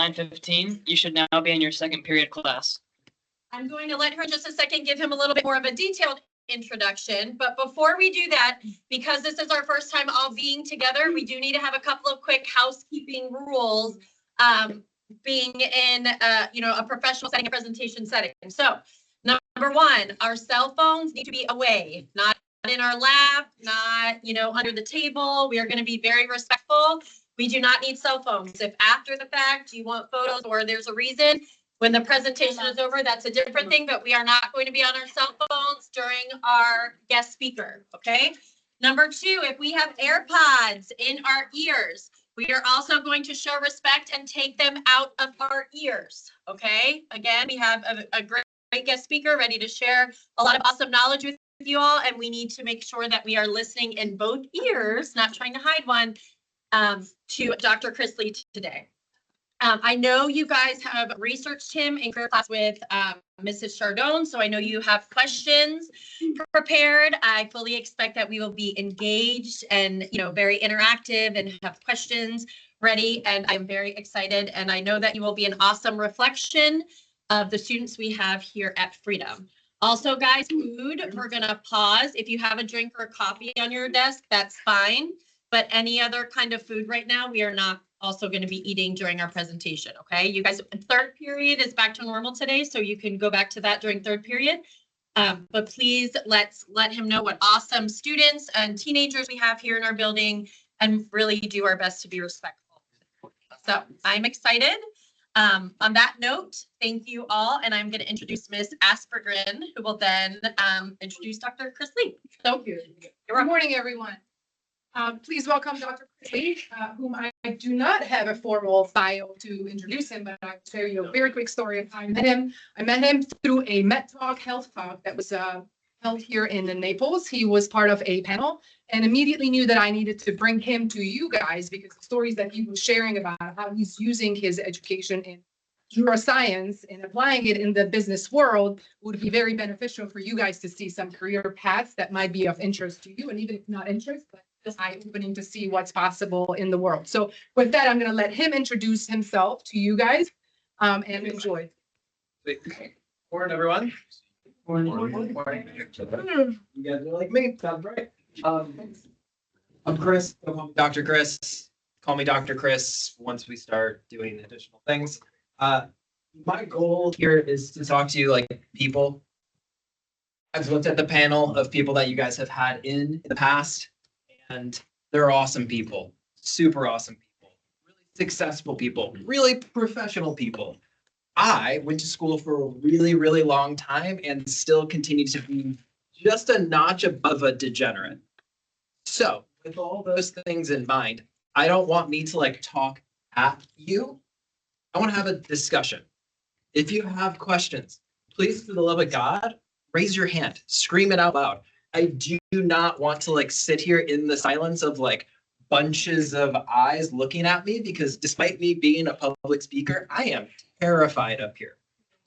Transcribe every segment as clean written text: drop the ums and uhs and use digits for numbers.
9:15. You should now be in your second period class. I'm going to let her in just a second, give him a little bit more of a detailed introduction. But before we do that, because this is our first time all being together, we do need to have a couple of quick housekeeping rules, being in, a professional setting, a presentation setting. So number one, our cell phones need to be away, not in our lap, not, under the table. We are going to be very respectful. We do not need cell phones. If after the fact you want photos or there's a reason, when the presentation is over, that's a different thing, but we are not going to be on our cell phones during our guest speaker, okay? Number two, if we have AirPods in our ears, we are also going to show respect and take them out of our ears, okay? Again, we have a great guest speaker ready to share a lot of awesome knowledge with you all, and we need to make sure that we are listening in both ears, not trying to hide one, to Dr. Chrisley today. I know you guys have researched him in career class with Mrs. Chardon, so I know you have questions prepared. I fully expect that we will be engaged and, very interactive and have questions ready. And I'm very excited. And I know that you will be an awesome reflection of the students we have here at Freedom. Also, guys, food, we're going to pause. If you have a drink or a coffee on your desk, that's fine. But any other kind of food right now, we are not also going to be eating during our presentation, okay? You guys, third period is back to normal today, so you can go back to that during third period. But please, let's let him know what awesome students and teenagers we have here in our building and really do our best to be respectful. So I'm excited. On that note, thank you all, and I'm going to introduce Ms. Aspergren, who will then introduce Dr. Chrisley. So, good morning, everyone. Please welcome Dr. Chrisley, whom I do not have a formal bio to introduce him, but I'll tell you a very quick story of how I met him. I met him through a MedTalk Health Talk that was held here in Naples. He was part of a panel and immediately knew that I needed to bring him to you guys because the stories that he was sharing about how he's using his education in neuroscience and applying it in the business world would be very beneficial for you guys to see some career paths that might be of interest to you, and even if not interest, but eye-opening to see what's possible in the world. So with that, I'm going to let him introduce himself to you guys and enjoy. Morning, everyone. Morning. You guys are like me. Sounds right. I'm Chris. Dr. Chris. Call me Dr. Chris once we start doing additional things. My goal here is to talk to you like people. I've looked at the panel of people that you guys have had in the past, and they're awesome people, super awesome people, really successful people, really professional people. I went to school for a really, really long time and still continue to be just a notch above a degenerate. So with all those things in mind, I don't want me to talk at you. I want to have a discussion. If you have questions, please, for the love of God, raise your hand, scream it out loud. I do not want to sit here in the silence of bunches of eyes looking at me, because despite me being a public speaker, I am terrified up here.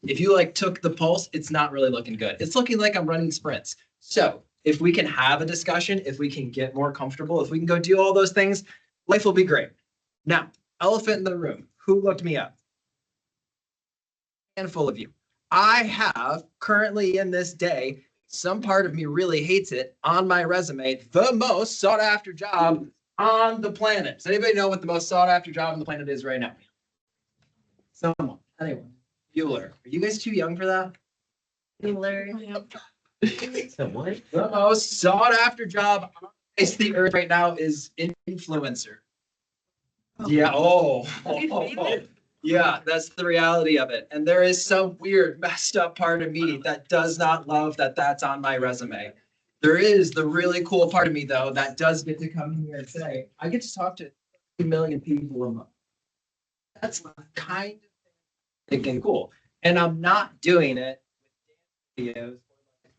If you took the pulse, it's not really looking good. It's looking like I'm running sprints. So if we can have a discussion, if we can get more comfortable, if we can go do all those things, life will be great. Now, elephant in the room. Who looked me up? A handful of you. I have currently in this day, some part of me really hates it, on my resume, the most sought after job on the planet. Does anybody know what the most sought after job on the planet is right now? Someone, anyone. Bueller. Are you guys too young for that? Bueller. The most sought after job on the earth right now is influencer. Yeah. Yeah, that's the reality of it. And there is some weird, messed up part of me that does not love that that's on my resume. There is the really cool part of me, though, that does get to come here and say, I get to talk to 3 million people a month. That's kind of thinking cool. And I'm not doing it with videos,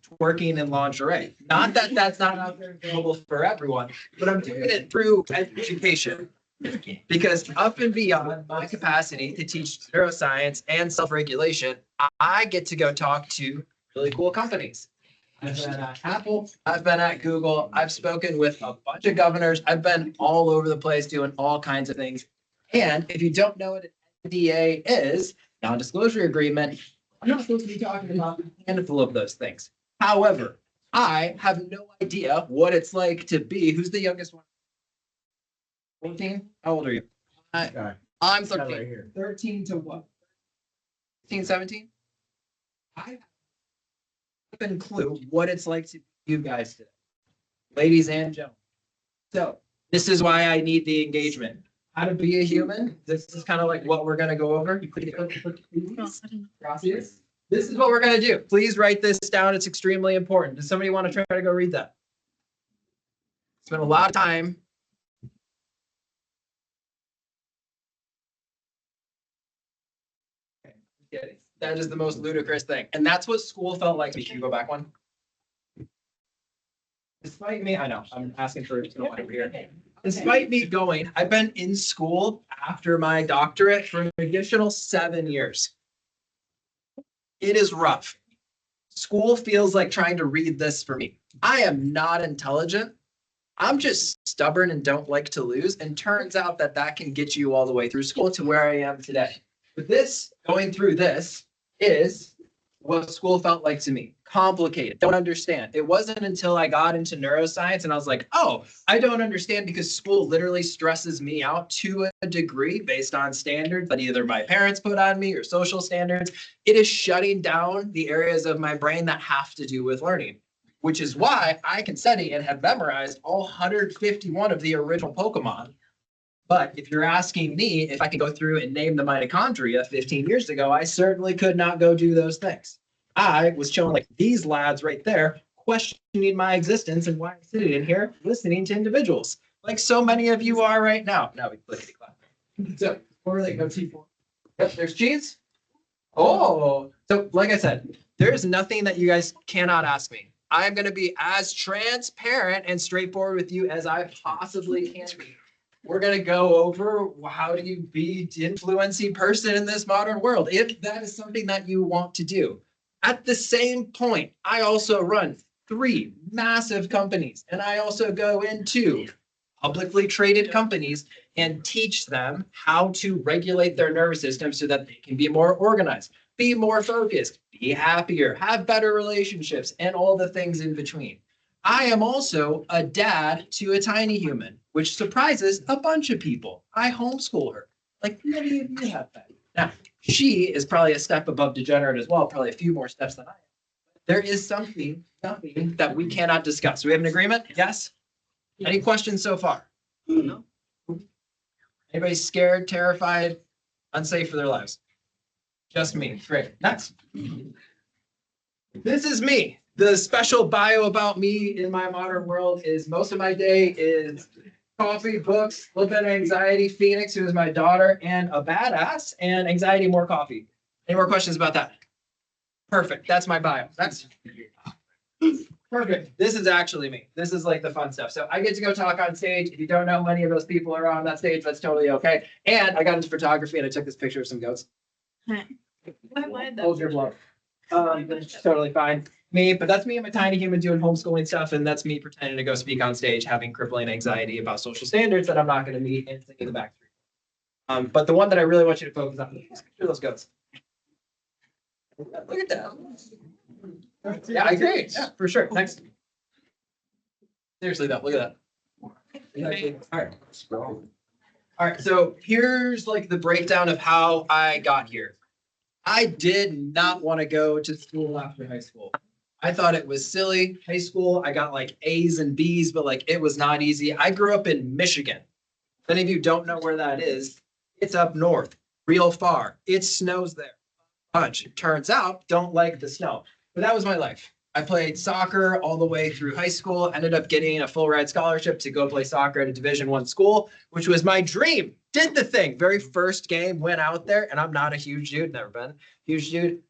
twerking in lingerie. Not that that's not out there available for everyone, but I'm doing it through education. Because up and beyond my capacity to teach neuroscience and self-regulation, I get to go talk to really cool companies. I've been at Apple, I've been at Google, I've spoken with a bunch of governors, I've been all over the place doing all kinds of things. And if you don't know it, NDA is, non-disclosure agreement. I'm not supposed to be talking about a handful of those things. However, I have no idea what it's like to be, who's the youngest one? 14? How old are you? I'm 13. 13 to what? 16, 17? I have a clue what it's like to be you guys today, ladies and gentlemen. So this is why I need the engagement. How to be a human. This is kind of like what we're gonna go over. Gracias. This is what we're gonna do. Please write this down. It's extremely important. Does somebody want to try to go read that? Spend a lot of time. That is the most ludicrous thing. And that's what school felt like. Can you go back one? Despite me, I know, I'm asking for it over here. Despite me going, I've been in school after my doctorate for an additional 7 years. It is rough. School feels like trying to read this for me. I am not intelligent. I'm just stubborn and don't like to lose. And turns out that that can get you all the way through school to where I am today. But this, going through this, is what school felt like to me. Complicated. Don't understand. It wasn't until I got into neuroscience and I was like, oh, I don't understand because school literally stresses me out to a degree based on standards that either my parents put on me or social standards. It is shutting down the areas of my brain that have to do with learning, which is why I can study and have memorized all 151 of the original Pokemon. But if you're asking me if I can go through and name the mitochondria 15 years ago, I certainly could not go do those things. I was chilling like these lads right there, questioning my existence and why I'm sitting in here listening to individuals, like so many of you are right now. Now we clickety clap. So, where are they? Go T4. Yep, there's cheese. Oh, so like I said, there's nothing that you guys cannot ask me. I am going to be as transparent and straightforward with you as I possibly can be. We're going to go over how do you be an influencing person in this modern world, if that is something that you want to do. At the same point, I also run 3 massive companies, and I also go into publicly traded companies and teach them how to regulate their nervous system so that they can be more organized, be more focused, be happier, have better relationships, and all the things in between. I am also a dad to a tiny human, which surprises a bunch of people. I homeschool her. Like many of you have that. Now, she is probably a step above degenerate as well, probably a few more steps than I am. There is something that we cannot discuss. Do we have an agreement? Yes? Any questions so far? No. Anybody scared, terrified, unsafe for their lives? Just me. Great. Next. This is me. The special bio about me in my modern world is most of my day is coffee, books, a little bit of anxiety, Phoenix, who is my daughter, and a badass, and anxiety, more coffee. Any more questions about that? Perfect. That's my bio. That's perfect. This is actually me. This is like the fun stuff. So I get to go talk on stage. If you don't know many of those people are on that stage, that's totally okay. And I got into photography and I took this picture of some goats. Hold your blow. That's totally fine. Me, but that's me. I'm a tiny human doing homeschooling stuff, and that's me pretending to go speak on stage, having crippling anxiety about social standards that I'm not going to meet and singing the back three. But the one that I really want you to focus on is those goats. Look at that. Yeah, I agree. Yeah, for sure. Next. Seriously though, look at that. All right. All right. So here's like the breakdown of how I got here. I did not want to go to school after high school. I thought it was silly. High school, I got like A's and B's, but like it was not easy. I grew up in Michigan. If any of you don't know where that is, it's up north, real far. It snows there. Bunch. It turns out, don't like the snow. But that was my life. I played soccer all the way through high school, ended up getting a full ride scholarship to go play soccer at a Division I school, which was my dream. Did the thing. Very first game, went out there, and I'm not a huge dude, never been huge dude.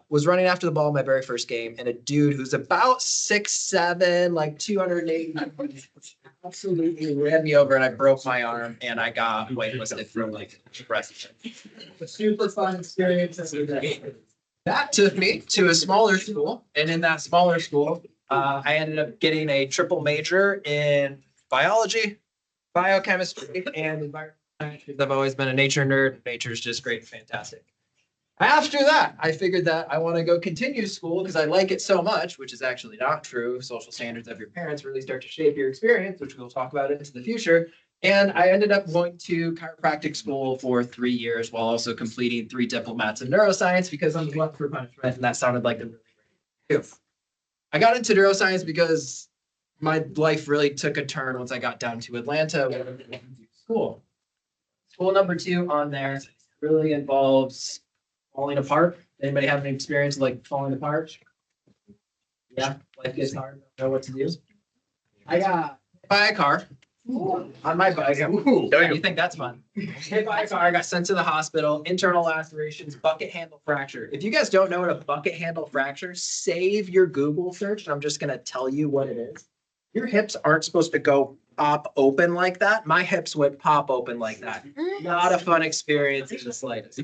Was running after the ball my very first game, and a dude who's about 6'7", like 280, absolutely ran me over, and I broke my arm, and I got waitlisted from like the rest of it. A super fun experience. That took me to a smaller school, and in that smaller school, I ended up getting a triple major in biology, biochemistry, and environmental because I've always been a nature nerd. Nature's just great and fantastic. After that, I figured that I want to go continue school because I like it so much, which is actually not true. Social standards of your parents really start to shape your experience, which we'll talk about into the future. And I ended up going to chiropractic school for 3 years while also completing 3 diplomats in neuroscience because I'm glutton for punishment, and that sounded like a really great idea. I got into neuroscience because my life really took a turn once I got down to Atlanta. Where I went to school. School number 2 on there really involves falling apart. Anybody have any experience like falling apart? Yeah, life gets hard. Don't know what to do. I got hit by a car on my bike. Ooh, you think that's fun? Hit by a car. I got sent to the hospital. Internal lacerations, bucket handle fracture. If you guys don't know what a bucket handle fracture, save your Google search, and I'm just gonna tell you what it is. Your hips aren't supposed to go pop open like that. My hips went pop open like that. Not a fun experience in the slightest.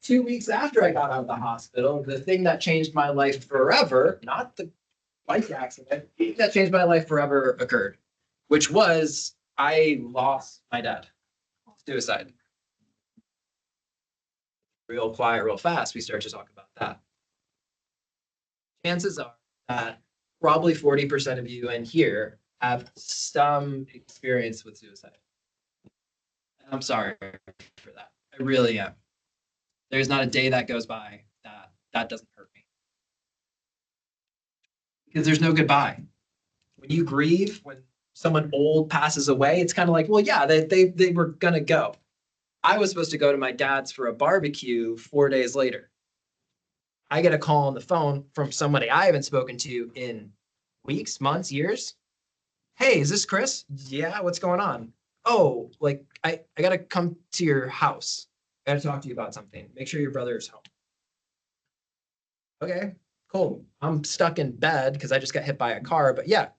2 weeks after I got out of the hospital, the thing that changed my life forever, not the bike accident, that changed my life forever occurred, which was I lost my dad. Suicide. Real quiet, real fast, we start to talk about that. Chances are that probably 40% of you in here have some experience with suicide. And I'm sorry for that. I really am. There's not a day that goes by that doesn't hurt me. Because there's no goodbye. When you grieve, when someone old passes away, it's kind of like, well, yeah, they were gonna go. I was supposed to go to my dad's for a barbecue 4 days later. I get a call on the phone from somebody I haven't spoken to in weeks, months, years. Hey, is this Chris? Yeah, what's going on? Oh, like I gotta come to your house. I gotta talk to you about something. Make sure your brother's home. Okay, cool. I'm stuck in bed because I just got hit by a car, but yeah,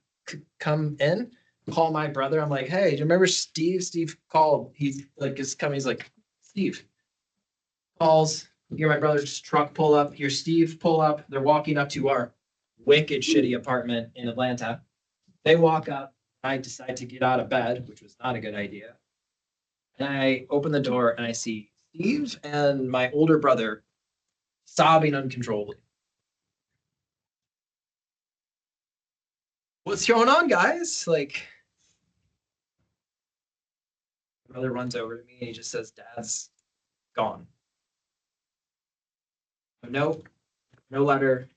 come in, call my brother. I'm like, hey, do you remember Steve? Steve called. He's like, is coming. He's like, Steve calls. Hear my brother's truck pull up. Hear Steve pull up. They're walking up to our wicked shitty apartment in Atlanta. They walk up. I decide to get out of bed, which was not a good idea. And I open the door and I see Steve and my older brother sobbing uncontrollably. What's going on, guys? Like, my brother runs over to me and he just says, Dad's gone. No letter.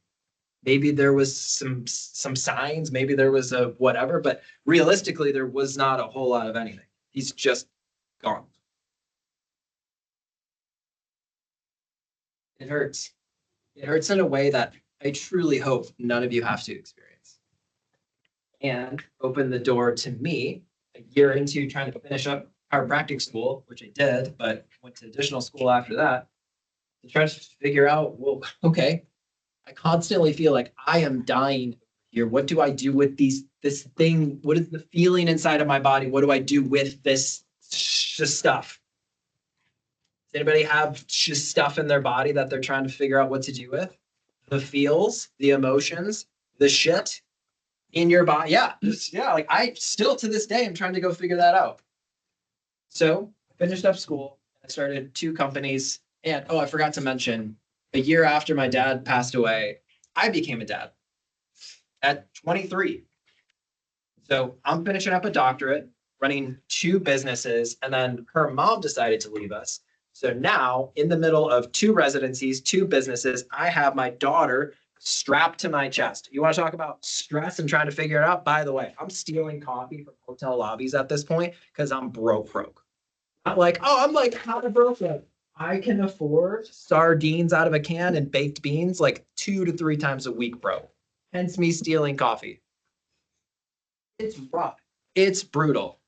Maybe there was some signs, maybe there was a whatever, but realistically, there was not a whole lot of anything. He's just gone. It hurts. It hurts in a way that I truly hope none of you have to experience. And open the door to me a year into trying to finish up chiropractic school, which I did, but went to additional school after that to try to figure out, well, okay, I constantly feel like I am dying here. What do I do with this thing? What is the feeling inside of my body? What do I do with this stuff? Does anybody have just stuff in their body that they're trying to figure out what to do with? The feels, the emotions, the shit in your body. Yeah, like I still to this day am trying to go figure that out. So I finished up school. I started 2 companies. And I forgot to mention, a year after my dad passed away, I became a dad at 23. So I'm finishing up a doctorate, running 2 businesses, and then her mom decided to leave us. So now, in the middle of 2 residencies, 2 businesses, I have my daughter strapped to my chest. You want to talk about stress and trying to figure it out? By the way, I'm stealing coffee from hotel lobbies at this point because I'm broke. Not like, I'm like kind of broke. I can afford sardines out of a can and baked beans like 2 to 3 times a week, bro. Hence me stealing coffee. It's rough. It's brutal.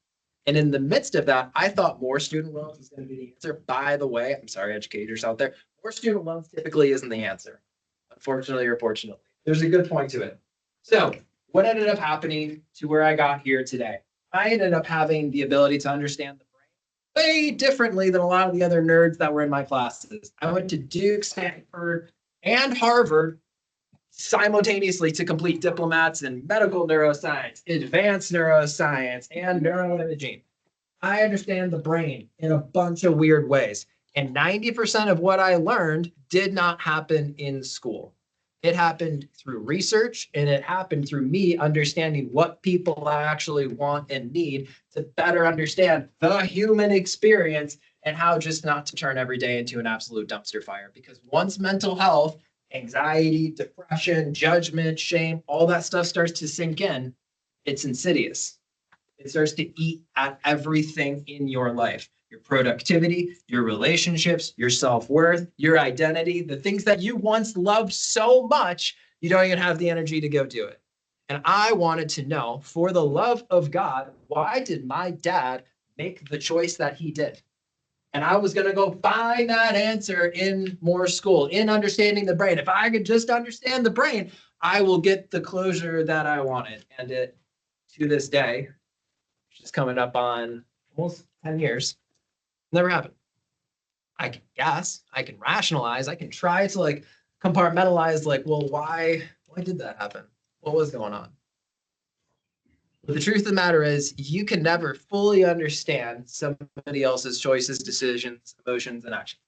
And in the midst of that, I thought more student loans was going to be the answer. By the way, I'm sorry, educators out there, more student loans typically isn't the answer. Unfortunately or fortunately. There's a good point to it. So what ended up happening to where I got here today? I ended up having the ability to understand the way differently than a lot of the other nerds that were in my classes. I went to Duke, Stanford, and Harvard simultaneously to complete diplomats in medical neuroscience, advanced neuroscience, and neuroimaging. I understand the brain in a bunch of weird ways. And 90% of what I learned did not happen in school. It happened through research, and it happened through me understanding what people actually want and need to better understand the human experience and how just not to turn every day into an absolute dumpster fire. Because once mental health, anxiety, depression, judgment, shame, all that stuff starts to sink in, it's insidious. It starts to eat at everything in your life. Your productivity, your relationships, your self-worth, your identity, the things that you once loved so much, you don't even have the energy to go do it. And I wanted to know, for the love of God, why did my dad make the choice that he did? And I was going to go find that answer in more school, in understanding the brain. If I could just understand the brain, I will get the closure that I wanted. And it, to this day, which is coming up on almost 10 years, never happened. I can guess, I can rationalize, I can try to like compartmentalize, like, well, why did that happen? What was going on? But the truth of the matter is, you can never fully understand somebody else's choices, decisions, emotions, and actions.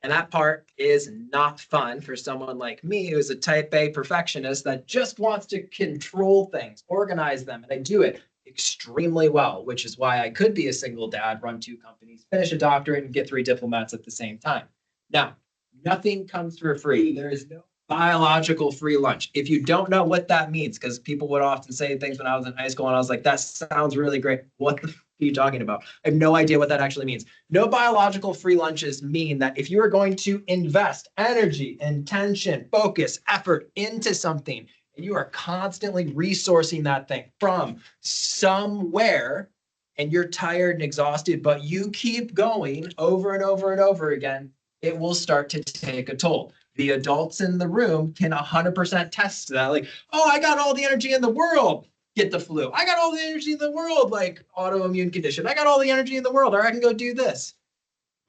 And that part is not fun for someone like me, who's a type A perfectionist that just wants to control things, organize them, and I do it extremely well, which is why I could be a single dad, run 2 companies, finish a doctorate, and get 3 diplomats at the same time. Now, nothing comes for free. There is no biological free lunch. If you don't know what that means, because people would often say things when I was in high school and I was like, that sounds really great. What the f are you talking about? I have no idea what that actually means. No biological free lunches mean that if you are going to invest energy, intention, focus, effort into something, and you are constantly resourcing that thing from somewhere, and you're tired and exhausted, but you keep going over and over and over again, it will start to take a toll. The adults in the room can 100% test that. Like, oh, I got all the energy in the world, get the flu. I got all the energy in the world, like autoimmune condition. I got all the energy in the world, or I can go do this.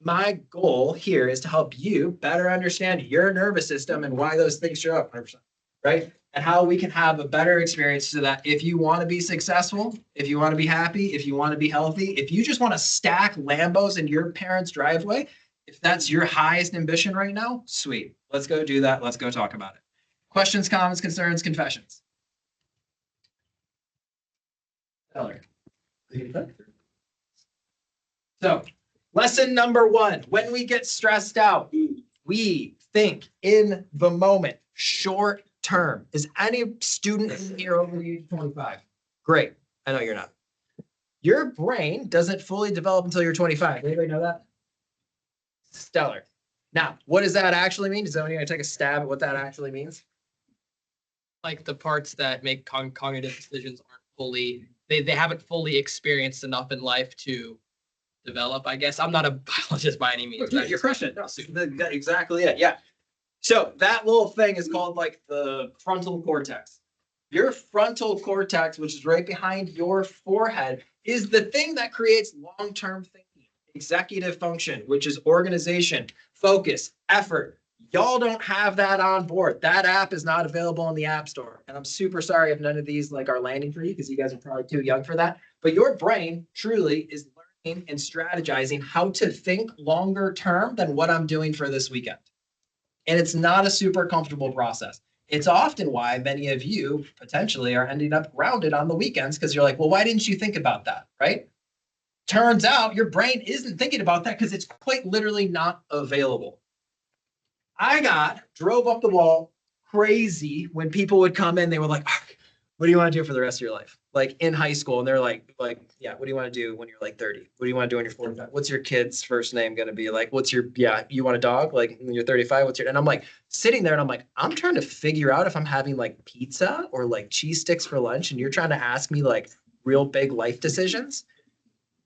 My goal here is to help you better understand your nervous system and why those things show up 100%, right? And how we can have a better experience so that if you want to be successful, if you want to be happy, if you want to be healthy, if you just want to stack Lambos in your parents' driveway, if that's your highest ambition right now, sweet. Let's go do that. Let's go talk about it. Questions, comments, concerns, confessions. So, lesson number 1, when we get stressed out, we think in the moment, short term. Is any student in here over the age of 25? Great. I know you're not. Your brain doesn't fully develop until you're 25. Anybody know that? Stellar. Now, what does that actually mean? Does anyone take a stab at what that actually means? Like the parts that make cognitive decisions aren't fully, they haven't fully experienced enough in life to develop, I guess. I'm not a biologist by any means. You're crushing it. No, exactly it. Yeah. So that little thing is called like the frontal cortex. Your frontal cortex, which is right behind your forehead, is the thing that creates long-term thinking, executive function, which is organization, focus, effort. Y'all don't have that on board. That app is not available in the App Store. And I'm super sorry if none of these like are landing for you because you guys are probably too young for that. But your brain truly is learning and strategizing how to think longer term than what I'm doing for this weekend. And it's not a super comfortable process. It's often why many of you potentially are ending up grounded on the weekends because you're like, well, why didn't you think about that, right? Turns out your brain isn't thinking about that because it's quite literally not available. I drove up the wall crazy when people would come in, they were like, what do you want to do for the rest of your life? Like in high school, and they're like, yeah, what do you want to do when you're like 30? What do you want to do when you're 45? What's your kid's first name going to be? Like, you want a dog? Like when you're 35, and I'm like sitting there and I'm like, I'm trying to figure out if I'm having like pizza or like cheese sticks for lunch. And you're trying to ask me like real big life decisions.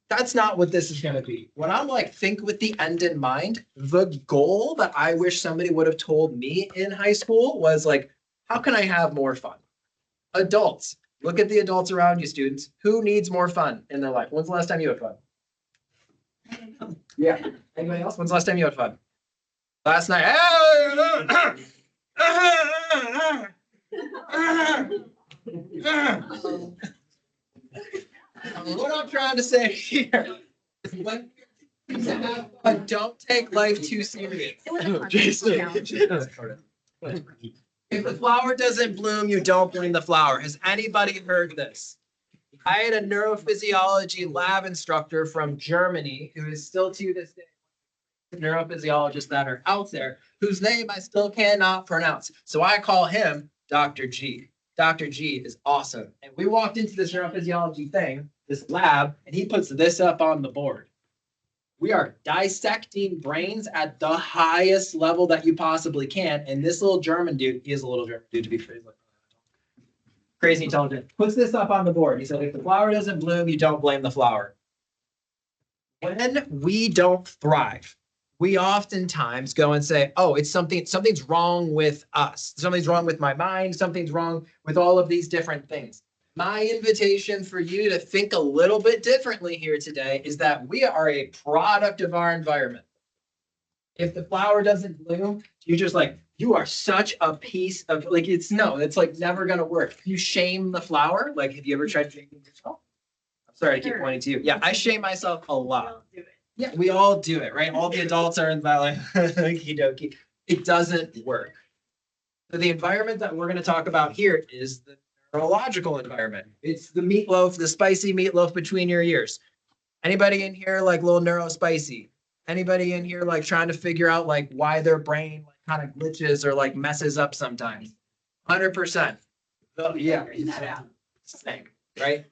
That's not what this is going to be. When I'm like, think with the end in mind, the goal that I wish somebody would have told me in high school was like, how can I have more fun? Adults, look at the adults around you, students. Who needs more fun in their life? When's the last time you had fun? Yeah. Anybody else? When's the last time you had fun? Last night. What I'm trying to say here is when you have fun, don't take life too serious. If the flower doesn't bloom, you don't blame the flower. Has anybody heard this? I had a neurophysiology lab instructor from Germany who is still to this day neurophysiologists that are out there whose name I still cannot pronounce. So I call him Dr. G. Dr. G is awesome. And we walked into this neurophysiology thing, this lab, and he puts this up on the board. We are dissecting brains at the highest level that you possibly can. And this little German dude, he is a little German dude to be fair, he's like crazy intelligent, puts this up on the board. He said, if the flower doesn't bloom, you don't blame the flower. When we don't thrive, we oftentimes go and say, oh, it's something's wrong with us. Something's wrong with my mind. Something's wrong with all of these different things. My invitation for you to think a little bit differently here today is that we are a product of our environment. If the flower doesn't bloom, you're just like, you are such a piece of like, it's like never going to work. You shame the flower. Like, have you ever tried shaming yourself? I'm sorry to keep pointing to you. Yeah, I shame myself a lot. Yeah, we all do it, right? All the adults are in that like, okie dokie. It doesn't work. So the environment that we're going to talk about here is the neurological environment. It's the meatloaf, the spicy meatloaf between your ears. Anybody in here like little neurospicy? Anybody in here like trying to figure out like why their brain like kind of glitches or like messes up sometimes? 100%. Oh, yeah. Same, right?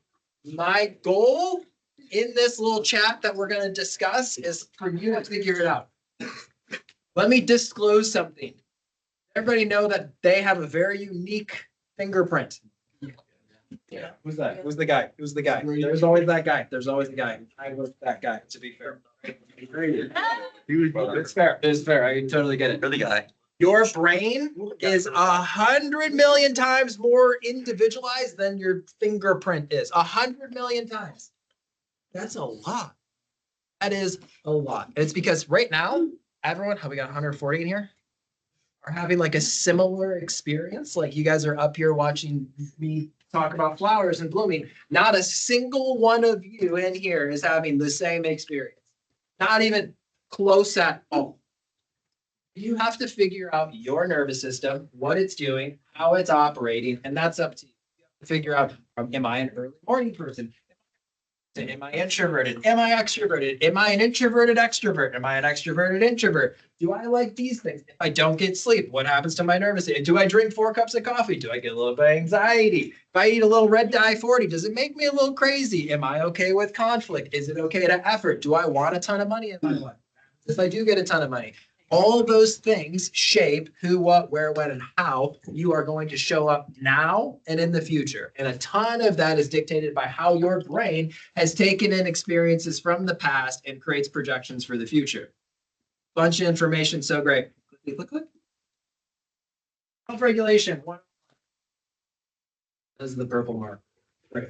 My goal in this little chat that we're going to discuss is for you to figure it out. Let me disclose something. Everybody know that they have a very unique fingerprint. Yeah. Who's that? Who's the guy? Who's the guy? There's always that guy. There's always the guy. I was that guy, to be fair. It's fair. It's fair. I totally get it. You're the guy. Your brain is 100 million times more individualized than your fingerprint is. 100 million times. That's a lot. That is a lot. And it's because right now, everyone, we got 140 in here, are having like a similar experience. Like you guys are up here watching me talk about flowers and blooming. Not a single one of you in here is having the same experience. Not even close at all. You have to figure out your nervous system, what it's doing, how it's operating, and that's up to you. You have to figure out, am I an early morning person? Am I introverted? Am I extroverted? Am I an introverted extrovert? Am I an extroverted introvert? Do I like these things? If I don't get sleep, what happens to my nervous system? Do I drink 4 cups of coffee? Do I get a little bit of anxiety? If I eat a little red dye 40, does it make me a little crazy? Am I okay with conflict? Is it okay to effort? Do I want a ton of money in my life? If I do get a ton of money, all those things shape who, what, where, when, and how you are going to show up now and in the future. And a ton of that is dictated by how your brain has taken in experiences from the past and creates projections for the future. Bunch of information, so great. Click. Self-regulation. This is the purple mark. Great.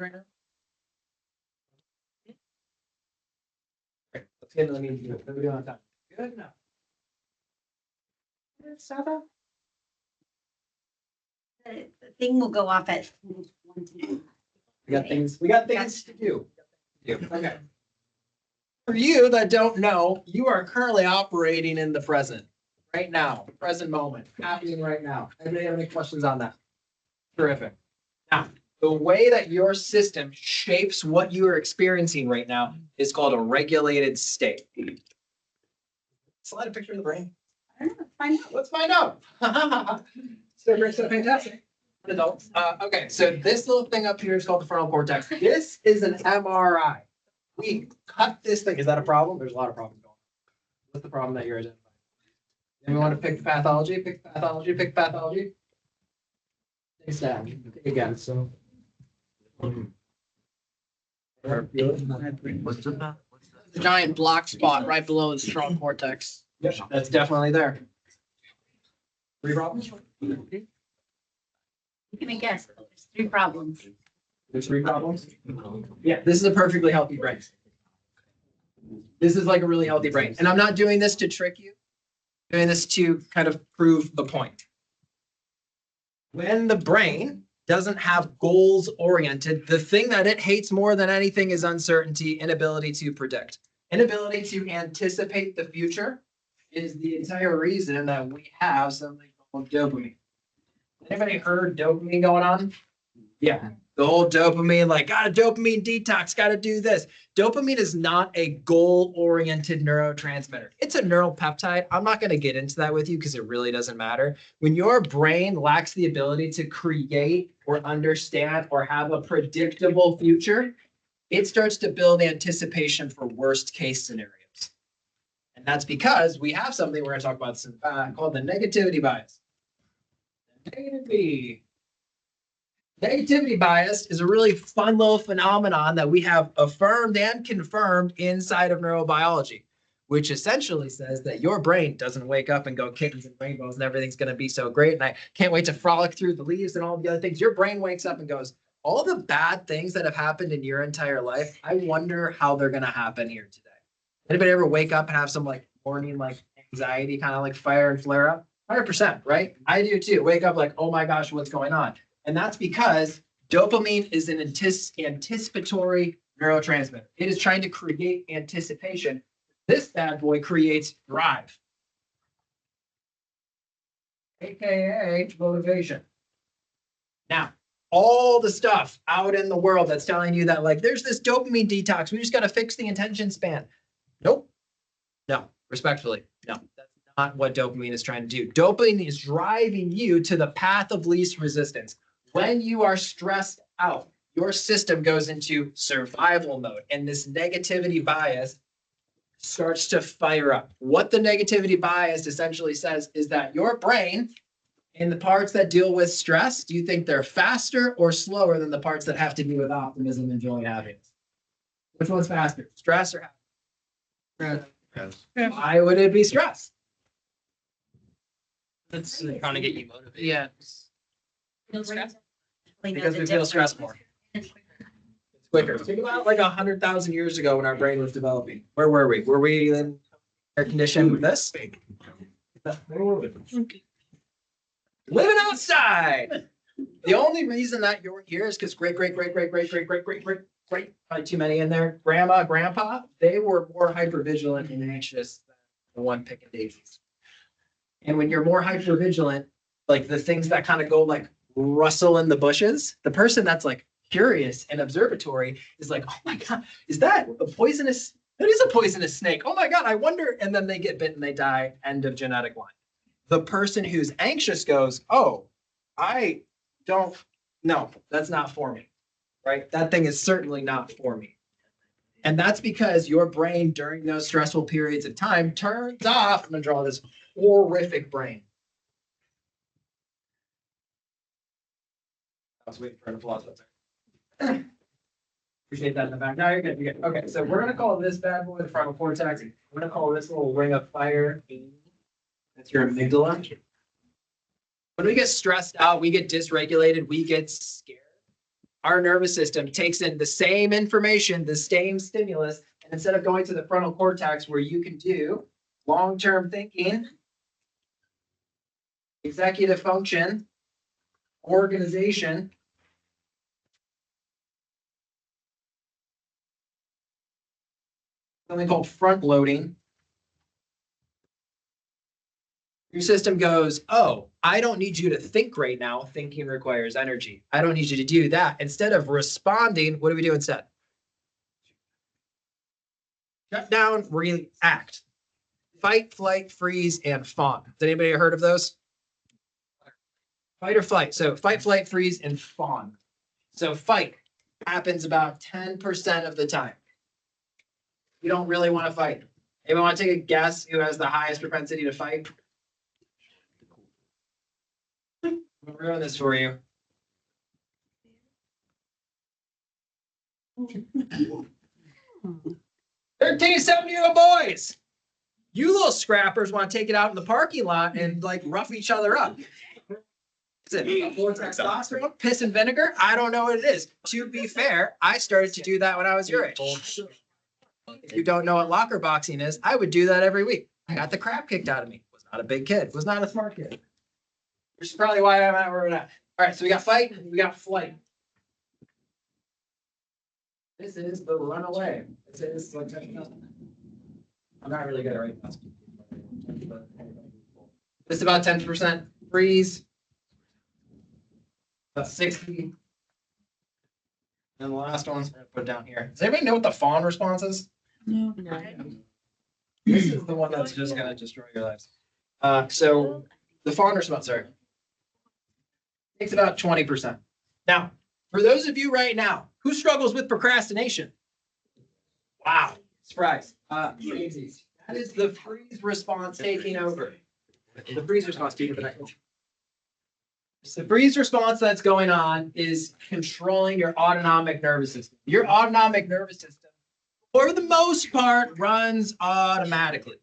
Right now? Okay, let's get into the meeting. What are we doing on time? Good enough. The thing will go off at 1:10. We got things to do. Okay. For you that don't know, you are currently operating in the present, right now, present moment, happening right now. Anybody have any questions on that? Terrific. Now, the way that your system shapes what you are experiencing right now is called a regulated state. Slide a picture of the brain. I don't know, find out. Let's find out. So great, so fantastic. Adults. Okay, so this little thing up here is called the frontal cortex. This is an MRI. We cut this thing. Is that a problem? There's a lot of problems going on. What's the problem that you're identifying? And we want to pick pathology, pick pathology, pick pathology. Thanks, Dad. Again, so. What's the The giant block spot right below the frontal cortex. Yep, that's definitely there. 3 problems? You can guess, but there's 3 problems. There's 3 problems? Yeah, this is a perfectly healthy brain. This is like a really healthy brain. And I'm not doing this to trick you. I'm doing this to kind of prove a point. When the brain doesn't have goals oriented, the thing that it hates more than anything is uncertainty, inability to predict. Inability to anticipate the future is the entire reason that we have something called dopamine. Anybody heard dopamine going on? Yeah, the whole dopamine, like, got a dopamine detox, got to do this. Dopamine is not a goal-oriented neurotransmitter. It's a neural peptide. I'm not going to get into that with you because it really doesn't matter. When your brain lacks the ability to create or understand or have a predictable future, it starts to build anticipation for worst-case scenarios. And that's because we have something we're going to talk about some, called the negativity bias. Negativity bias is a really fun little phenomenon that we have affirmed and confirmed inside of neurobiology, which essentially says that your brain doesn't wake up and go kittens and rainbows and everything's going to be so great. And I can't wait to frolic through the leaves and all the other things. Your brain wakes up and goes, all the bad things that have happened in your entire life, I wonder how they're going to happen here today. Anybody ever wake up and have some like morning like anxiety kind of like fire and flare up? 100%, right? I do too. Wake up like, oh my gosh, what's going on? And that's because dopamine is an anticipatory neurotransmitter. It is trying to create anticipation. This bad boy creates drive, AKA motivation. Now, all the stuff out in the world that's telling you that like, there's this dopamine detox. We just got to fix the attention span. Nope. No, respectfully, no. That's not what dopamine is trying to do. Dopamine is driving you to the path of least resistance. When you are stressed out, your system goes into survival mode, and this negativity bias starts to fire up. What the negativity bias essentially says is that your brain, in the parts that deal with stress, do you think they're faster or slower than the parts that have to do with optimism and joy and happiness? Which one's faster, stress or happiness? Why would it be stress? That's trying to get you motivated. Yeah. Because we feel stressed more. It's quicker. Think about like 100,000 years ago when our brain was developing. Where were we? Were we in air conditioned with this? Where were we? Living outside. The only reason that you're here is because great, probably too many in there, grandma, grandpa, they were more hypervigilant and anxious than the one picking daisies. And when you're more hypervigilant, like the things that kind of go like rustle in the bushes, the person that's like curious and observatory is like, oh my God, is that a poisonous? That is a poisonous snake. Oh my God, I wonder. And then they get bit and they die. End of genetic line. The person who's anxious goes, oh, I don't know. That's not for me, right? That thing is certainly not for me. And that's because your brain during those stressful periods of time turns off. I'm going to draw this horrific brain. I was waiting for an applause up there. Appreciate that in the back. Now you're good. You're good. Okay, so we're going to call this bad boy the frontal cortex. We're going to call this little ring of fire. That's your amygdala. When we get stressed out, we get dysregulated, we get scared. Our nervous system takes in the same information, the same stimulus, and instead of going to the frontal cortex where you can do long-term thinking, executive function, organization, something called front loading. Your system goes, oh, I don't need you to think right now. Thinking requires energy. I don't need you to do that. Instead of responding, what do we do instead? Shut down, react. Fight, flight, freeze, and fawn. Has anybody heard of those? Fight or flight. So fight, flight, freeze, and fawn. So fight happens about 10% of the time. You don't really want to fight. Anyone want to take a guess who has the highest propensity to fight? I'll ruin this for you. "13, 7-year-old boys. You little scrappers want to take it out in the parking lot and like rough each other up. Is it more testosterone, piss and vinegar? I don't know what it is. To be fair, I started to do that when I was your age. If you don't know what locker boxing is, I would do that every week. I got the crap kicked out of me. Was not a big kid. Was not a smart kid. Which is probably why I'm at where we're at. All right, so we got fight, we got flight. This is the runaway. This is like, I'm not really good at right now. This is about 10% freeze. About 60. And the last one, I'm gonna put it down here. Does anybody know what the fawn response is? No. This is the one that's just gonna destroy your lives. So the fawn response, sorry. Takes about 20%. Now, for those of you right now, who struggles with procrastination? Wow, surprise. Easy. That is the freeze response taking over. The freeze response taking over. So the freeze response that's going on is controlling your autonomic nervous system. Your autonomic nervous system, for the most part, runs automatically.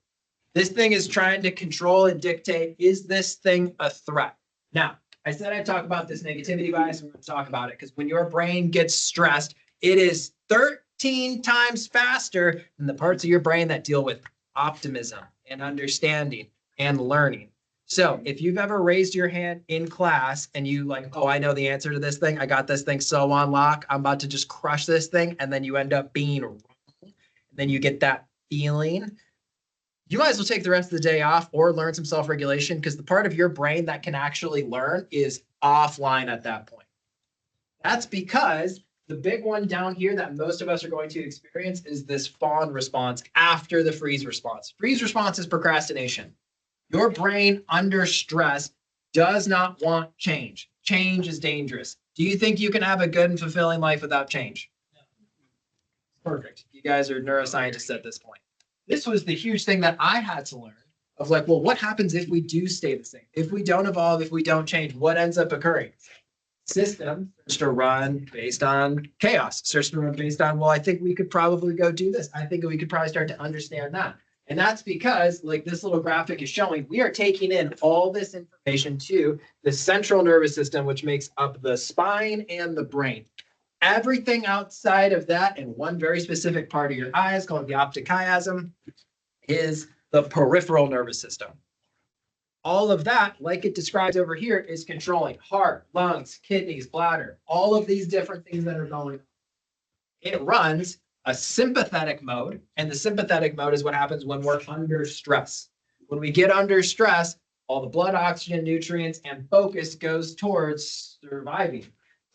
This thing is trying to control and dictate, is this thing a threat? Now, I said I'd talk about this negativity bias. We're going to talk about it because when your brain gets stressed, it is 13 times faster than the parts of your brain that deal with optimism and understanding and learning. So if you've ever raised your hand in class and you like, oh, I know the answer to this thing. I got this thing so on lock. I'm about to just crush this thing. And then you end up being wrong. And then you get that feeling. You might as well take the rest of the day off or learn some self-regulation because the part of your brain that can actually learn is offline at that point. That's because the big one down here that most of us are going to experience is this fawn response after the freeze response. Freeze response is procrastination. Your brain under stress does not want change. Change is dangerous. Do you think you can have a good and fulfilling life without change? Perfect. You guys are neuroscientists at this point. This was the huge thing that I had to learn of like, well, what happens if we do stay the same? If we don't evolve, if we don't change, what ends up occurring? System starts to run based on chaos, starts to run based on, well, I think we could probably go do this. I think we could probably start to understand that. And that's because, like this little graphic is showing, we are taking in all this information to the central nervous system, which makes up the spine and the brain. Everything outside of that and one very specific part of your eyes called the optic chiasm is the peripheral nervous system. All of that, like it describes over here, is controlling heart, lungs, kidneys, bladder, all of these different things that are going on. It runs a sympathetic mode, and the sympathetic mode is what happens when we're under stress. When we get under stress, all the blood, oxygen, nutrients, and focus goes towards surviving.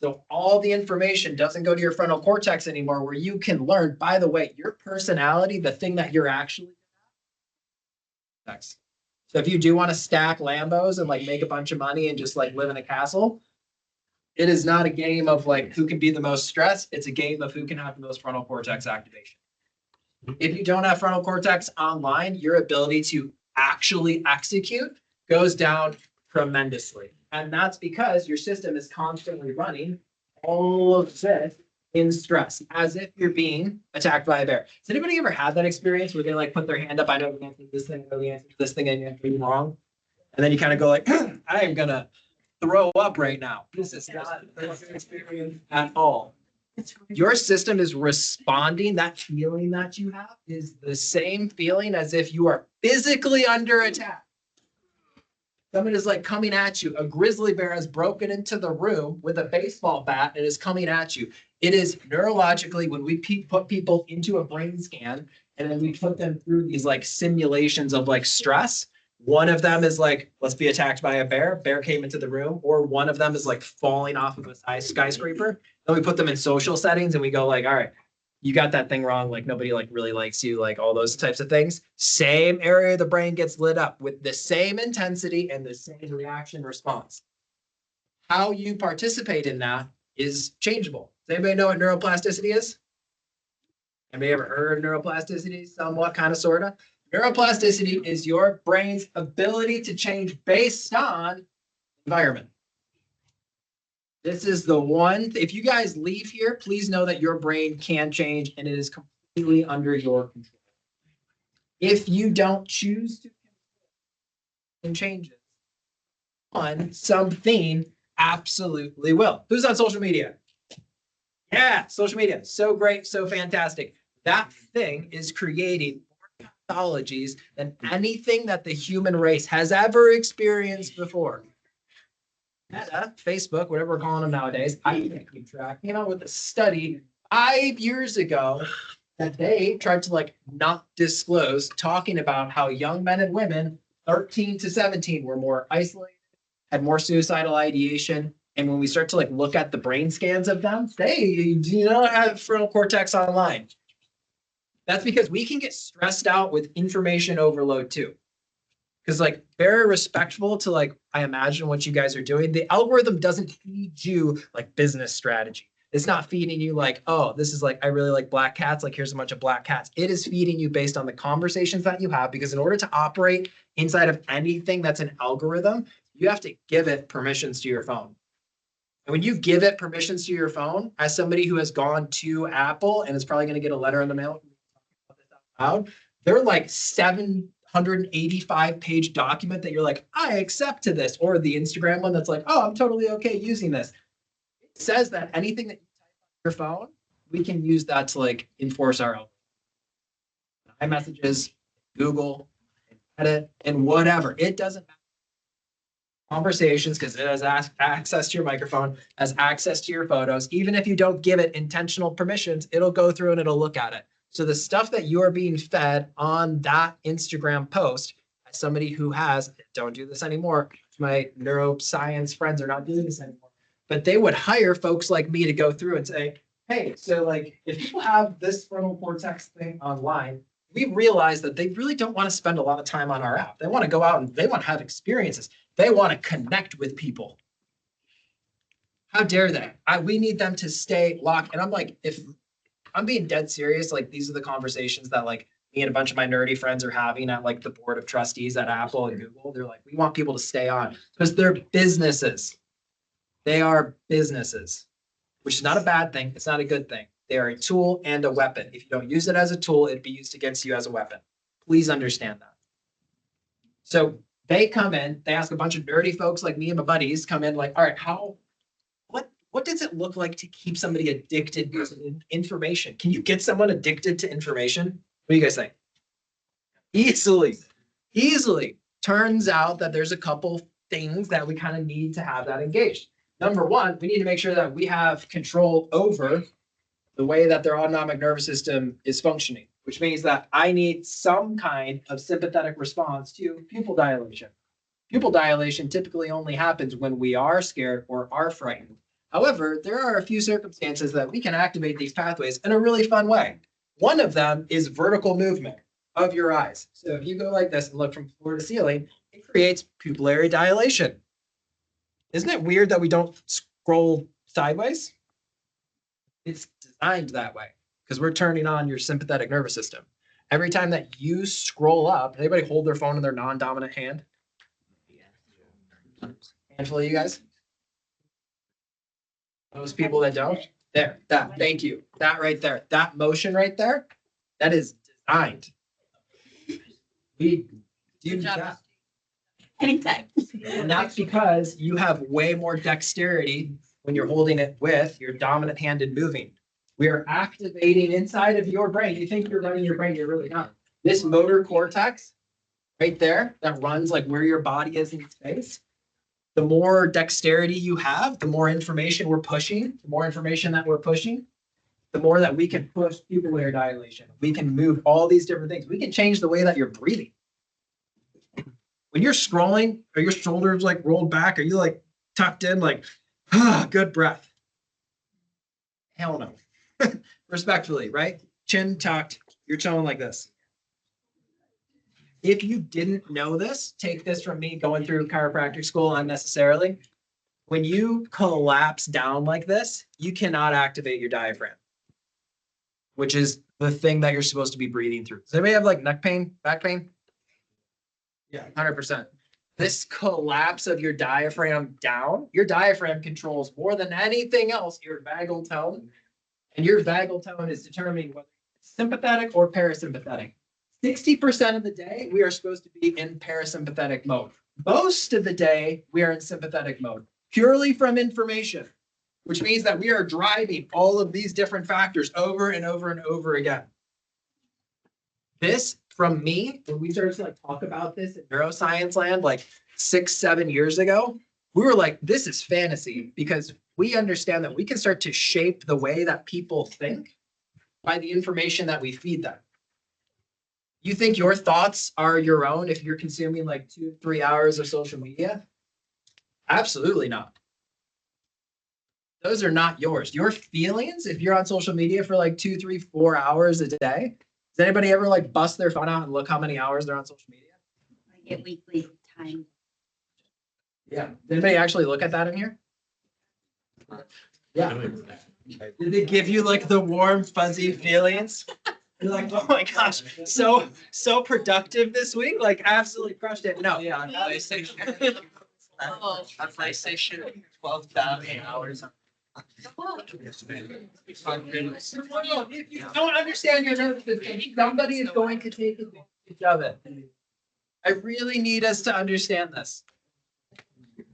So all the information doesn't go to your frontal cortex anymore, where you can learn, by the way, your personality, the thing that you're actually next. So if you do want to stack Lambos and like make a bunch of money and just like live in a castle, it is not a game of like who can be the most stressed. It's a game of who can have the most frontal cortex activation. If you don't have frontal cortex online, your ability to actually execute goes down tremendously. And that's because your system is constantly running all of this in stress, as if you're being attacked by a bear. Has anybody ever had that experience where they like put their hand up, I know the answer to this thing, I know the answer to this thing, and you're doing wrong? And then you kind of go like, I am gonna throw up right now. This is not an experience at all. Your system is responding. That feeling that you have is the same feeling as if you are physically under attack. Someone is like coming at you. A grizzly bear has broken into the room with a baseball bat and is coming at you. It is neurologically when we put people into a brain scan and then we put them through these like simulations of like stress. One of them is like, let's be attacked by a bear. Bear came into the room. Or one of them is like falling off of a skyscraper. Then we put them in social settings and we go like, all right, you got that thing wrong. Like nobody like really likes you, like all those types of things. Same area of the brain gets lit up with the same intensity and the same reaction response. How you participate in that is changeable. Does anybody know what neuroplasticity is? Anybody ever heard of neuroplasticity? Somewhat, kind of, sort of. Neuroplasticity is your brain's ability to change based on environment. This is the one, if you guys leave here, please know that your brain can change and it is completely under your control. If you don't choose to change it on something absolutely will. Who's on social media? Yeah, social media. So great, so fantastic. That thing is creating more pathologies than anything that the human race has ever experienced before. Meta, Facebook, whatever we're calling them nowadays, I can't keep track, came out with a study 5 years ago that they tried to like not disclose, talking about how young men and women, 13 to 17, were more isolated, had more suicidal ideation. And when we start to like look at the brain scans of them, they do not have frontal cortex online. That's because we can get stressed out with information overload too. Because like very respectful to like, I imagine what you guys are doing. The algorithm doesn't feed you like business strategy. It's not feeding you like, oh, this is like, I really like black cats. Like here's a bunch of black cats. It is feeding you based on the conversations that you have, because in order to operate inside of anything that's an algorithm, you have to give it permissions to your phone. And when you give it permissions to your phone, as somebody who has gone to Apple and is probably going to get a letter in the mail, they're like 785-page document that you're like, I accept to this, or the Instagram one that's like, oh, I'm totally okay using this. It says that anything that you type on your phone, we can use that to like enforce our own iMessages, Google, Edit, and whatever. It doesn't matter. Conversations, because it has access to your microphone, has access to your photos. Even if you don't give it intentional permissions, it'll go through and it'll look at it. So the stuff that you are being fed on that Instagram post, as somebody who has, don't do this anymore, my neuroscience friends are not doing this anymore, but they would hire folks like me to go through and say, hey, so like if people have this frontal cortex thing online, we realize that they really don't want to spend a lot of time on our app. They want to go out and they want to have experiences. They want to connect with people. How dare they? We need them to stay locked. And I'm like, if I'm being dead serious, like these are the conversations that like me and a bunch of my nerdy friends are having at like the board of trustees at Apple and Google. They're like, we want people to stay on because they're businesses. They are businesses, which is not a bad thing. It's not a good thing. They are a tool and a weapon. If you don't use it as a tool, it'd be used against you as a weapon. Please understand that. So they come in, they ask a bunch of nerdy folks like me and my buddies come in like, all right, what does it look like to keep somebody addicted to information? Can you get someone addicted to information? What do you guys think? Easily. Turns out that there's a couple things that we kind of need to have that engaged. Number one, we need to make sure that we have control over the way that their autonomic nervous system is functioning, which means that I need some kind of sympathetic response to pupil dilation. Pupil dilation typically only happens when we are scared or are frightened. However, there are a few circumstances that we can activate these pathways in a really fun way. One of them is vertical movement of your eyes. So if you go like this and look from floor to ceiling, it creates pupillary dilation. Isn't it weird that we don't scroll sideways? It's designed that way because we're turning on your sympathetic nervous system. Every time that you scroll up, anybody hold their phone in their non-dominant hand? Handful of you guys? Those people that don't? There, that, thank you. That right there, that motion right there, that is designed. We do that. Anytime. And that's because you have way more dexterity when you're holding it with your dominant hand and moving. We are activating inside of your brain. You think you're running your brain, you're really not. This motor cortex right there that runs like where your body is in space. The more dexterity you have, the more information we're pushing, the more information that we're pushing, the more that we can push pupillary dilation. We can move all these different things. We can change the way that you're breathing. When you're scrolling, are your shoulders like rolled back? Are you like tucked in like, good breath? Hell no. Respectfully, right? Chin tucked, you're chilling like this. If you didn't know this, take this from me going through chiropractic school unnecessarily. When you collapse down like this, you cannot activate your diaphragm, which is the thing that you're supposed to be breathing through. Does anybody have like neck pain, back pain? Yeah, 100%. This collapse of your diaphragm down, your diaphragm controls more than anything else your vagal tone. And your vagal tone is determining whether it's sympathetic or parasympathetic. 60% of the day, we are supposed to be in parasympathetic mode. Most of the day, we are in sympathetic mode. purely from information, which means that we are driving all of these different factors over and over and over again. This from me, when we started to like talk about this in neuroscience land like 6-7 years ago, we were like, this is fantasy because we understand that we can start to shape the way that people think by the information that we feed them. You think your thoughts are your own if you're consuming like 2-3 hours of social media? Absolutely not. Those are not yours. Your feelings, if you're on social media for like 2, 3, 4 hours a day, does anybody ever like bust their phone out and look how many hours they're on social media? I get weekly time. Yeah. Did anybody actually look at that in here? Yeah. Did it give you like the warm, fuzzy feelings? You're like, oh my gosh, so productive this week, like absolutely crushed it. No, yeah, on PlayStation. Oh. On PlayStation, 12,000 hours. If you don't understand your nervous system, somebody is going to take advantage of it. I really need us to understand this.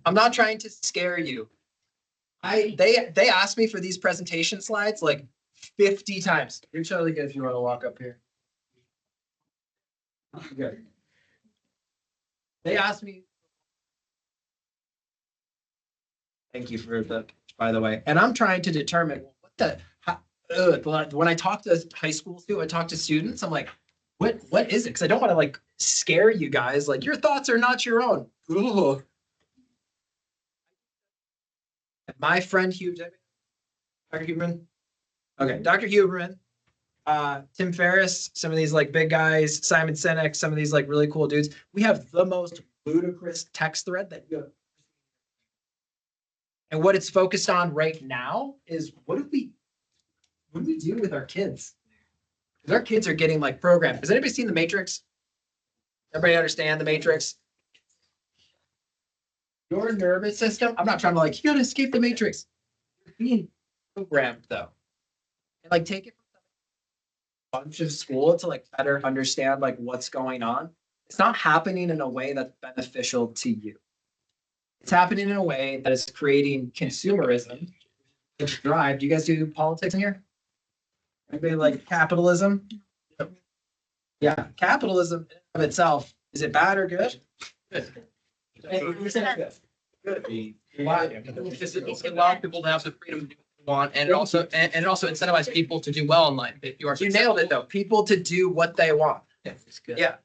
I'm not trying to scare you. They asked me for these presentation slides like 50 times. You're totally good if you want to walk up here. Good. They asked me. Thank you for the, by the way. And I'm trying to determine what the, when I talk to high school students, I talk to students, I'm like, what is it? Because I don't want to like scare you guys. Like your thoughts are not your own. Ooh. My friend Hugh, Dr. Huberman. Okay, Dr. Huberman, Tim Ferriss, some of these like big guys, Simon Sinek, some of these like really cool dudes. We have the most ludicrous text thread that you have. And what it's focused on right now is what do we do with our kids? Because our kids are getting like programmed. Has anybody seen The Matrix? Everybody understand The Matrix? Your nervous system, I'm not trying to like, you gotta escape the Matrix. You're being programmed though. And like take it from a bunch of school to like better understand like what's going on. It's not happening in a way that's beneficial to you. It's happening in a way that is creating consumerism. Which drive. Do you guys do politics in here? Anybody like capitalism? Yeah, capitalism of itself, is it bad or good? Good. Why? Because it allows people to have the freedom to do what they want, and it also incentivizes people to do well in life. If you are You nailed it though. People to do what they want. Yeah, it's good. Yeah.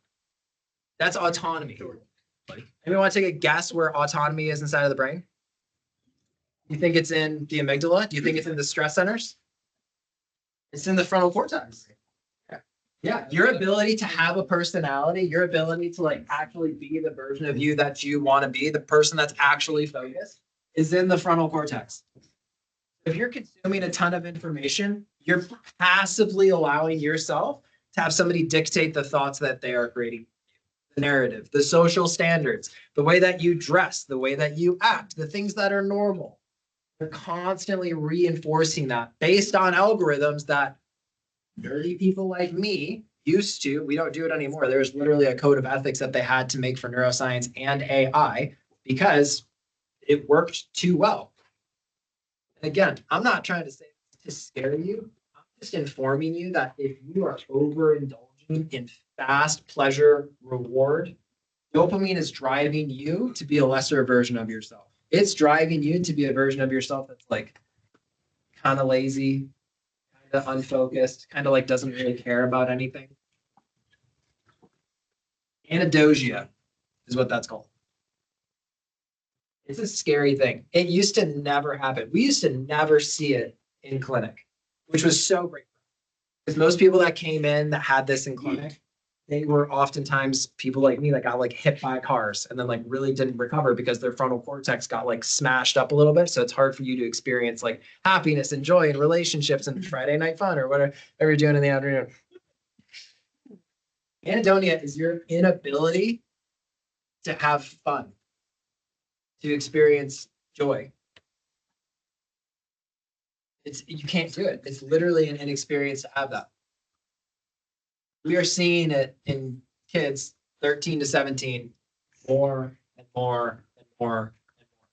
That's autonomy. Anyone want to take a guess where autonomy is inside of the brain? You think it's in the amygdala? Do you think it's in the stress centers? It's in the frontal cortex. Yeah, your ability to have a personality, your ability to like actually be the version of you that you want to be, the person that's actually focused, is in the frontal cortex. If you're consuming a ton of information, you're passively allowing yourself to have somebody dictate the thoughts that they are creating. The narrative, the social standards, the way that you dress, the way that you act, the things that are normal. They're constantly reinforcing that based on algorithms that nerdy people like me used to. We don't do it anymore. There's literally a code of ethics that they had to make for neuroscience and AI because it worked too well. And again, I'm not trying to say to scare you. I'm just informing you that if you are overindulging in fast pleasure reward, dopamine is driving you to be a lesser version of yourself. It's driving you to be a version of yourself that's like kind of lazy, kind of unfocused, kind of like doesn't really care about anything. Anadosia is what that's called. It's a scary thing. It used to never happen. We used to never see it in clinic, which was so great. Because most people that came in that had this in clinic, they were oftentimes people like me that got like hit by cars and then like really didn't recover because their frontal cortex got like smashed up a little bit. So it's hard for you to experience like happiness and joy and relationships and Friday night fun or whatever you're doing in the afternoon. Anhedonia is your inability to have fun, to experience joy. You can't do it. It's literally an inexperience to have that. We are seeing it in kids 13 to 17 more and more and more and more.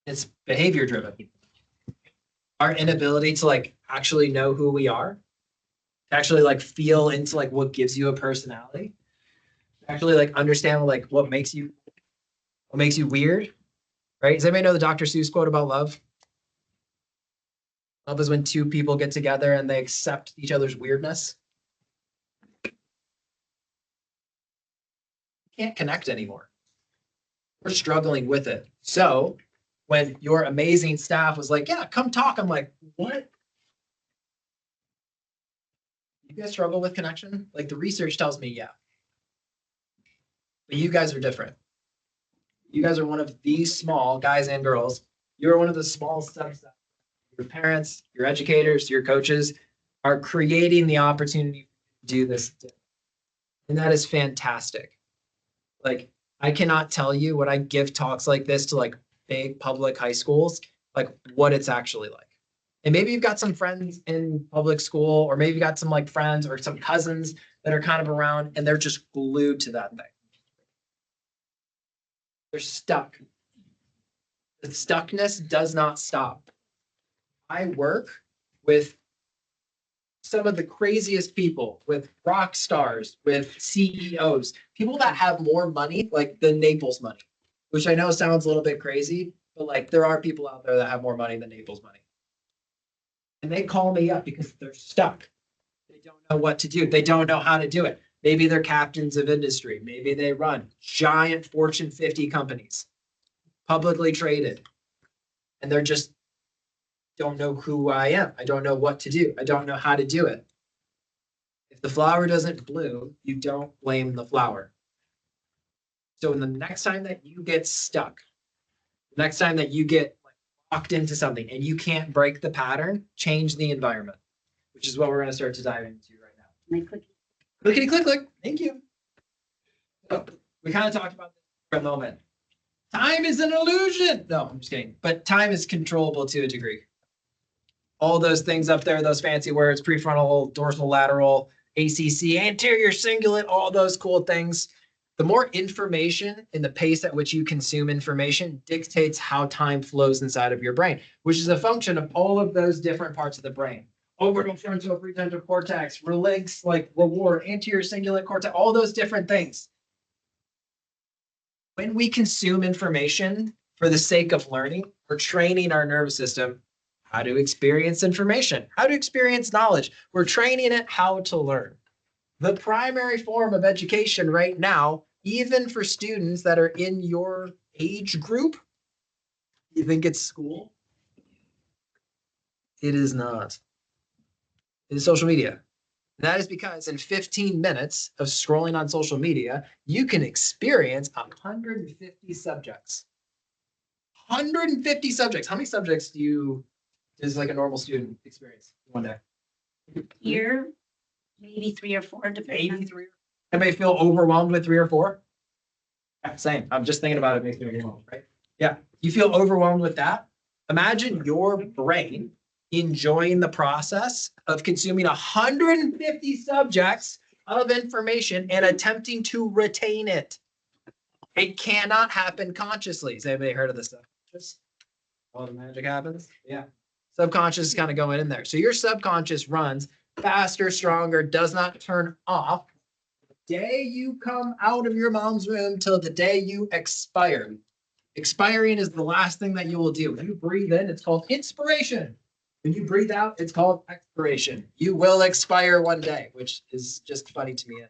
It's behavior driven. Our inability to like actually know who we are, to actually like feel into like what gives you a personality, actually like understand like what makes you weird, right? Does anybody know the Dr. Seuss quote about love? Love is when two people get together and they accept each other's weirdness. Can't connect anymore. We're struggling with it. So when your amazing staff was like, yeah, come talk, I'm like, what? You guys struggle with connection? Like the research tells me, yeah. But you guys are different. You guys are one of these small guys and girls. You're one of the small subsets. Your parents, your educators, your coaches are creating the opportunity to do this. And that is fantastic. Like, I cannot tell you when I give talks like this to like big public high schools, like what it's actually like. And maybe you've got some friends in public school, or maybe you got some like friends or some cousins that are kind of around and they're just glued to that thing. They're stuck. The stuckness does not stop. I work with some of the craziest people, with rock stars, with CEOs, people that have more money, like the Naples money, which I know sounds a little bit crazy, but like there are people out there that have more money than Naples money. And they call me up because they're stuck. They don't know what to do. They don't know how to do it. Maybe they're captains of industry. Maybe they run giant Fortune 50 companies, publicly traded. And they're just don't know who I am. I don't know what to do. I don't know how to do it. If the flower doesn't bloom, you don't blame the flower. So the next time that you get stuck, the next time that you get locked into something and you can't break the pattern, change the environment, which is what we're going to start to dive into right now. My cookie. Clickety click click. Thank you. So we kind of talked about this for a moment. Time is an illusion. No, I'm just kidding. But time is controllable to a degree. All those things up there, those fancy words, prefrontal, dorsal, lateral, ACC, anterior cingulate, all those cool things. The more information and the pace at which you consume information dictates how time flows inside of your brain, which is a function of all of those different parts of the brain. Orbital frontal prefrontal cortex, relax, like reward, anterior cingulate cortex, all those different things. When we consume information for the sake of learning, we're training our nervous system how to experience information, how to experience knowledge. We're training it how to learn. The primary form of education right now, even for students that are in your age group, you think it's school? It is not. It is social media. And that is because in 15 minutes of scrolling on social media, you can experience 150 subjects. 150 subjects. How many subjects does like a normal student experience one day? Here, maybe 3 or 4, depending on. Maybe 3. Anybody feel overwhelmed with 3 or 4? Yeah, same. I'm just thinking about it makes me overwhelmed, right? Yeah. You feel overwhelmed with that? Imagine your brain enjoying the process of consuming 150 subjects of information and attempting to retain it. It cannot happen consciously. Has anybody heard of this stuff? Just all the magic happens? Yeah. Subconscious is kind of going in there. So your subconscious runs faster, stronger, does not turn off the day you come out of your mom's womb till the day you expire. Expiring is the last thing that you will do. When you breathe in, it's called inspiration. When you breathe out, it's called expiration. You will expire one day, which is just funny to me.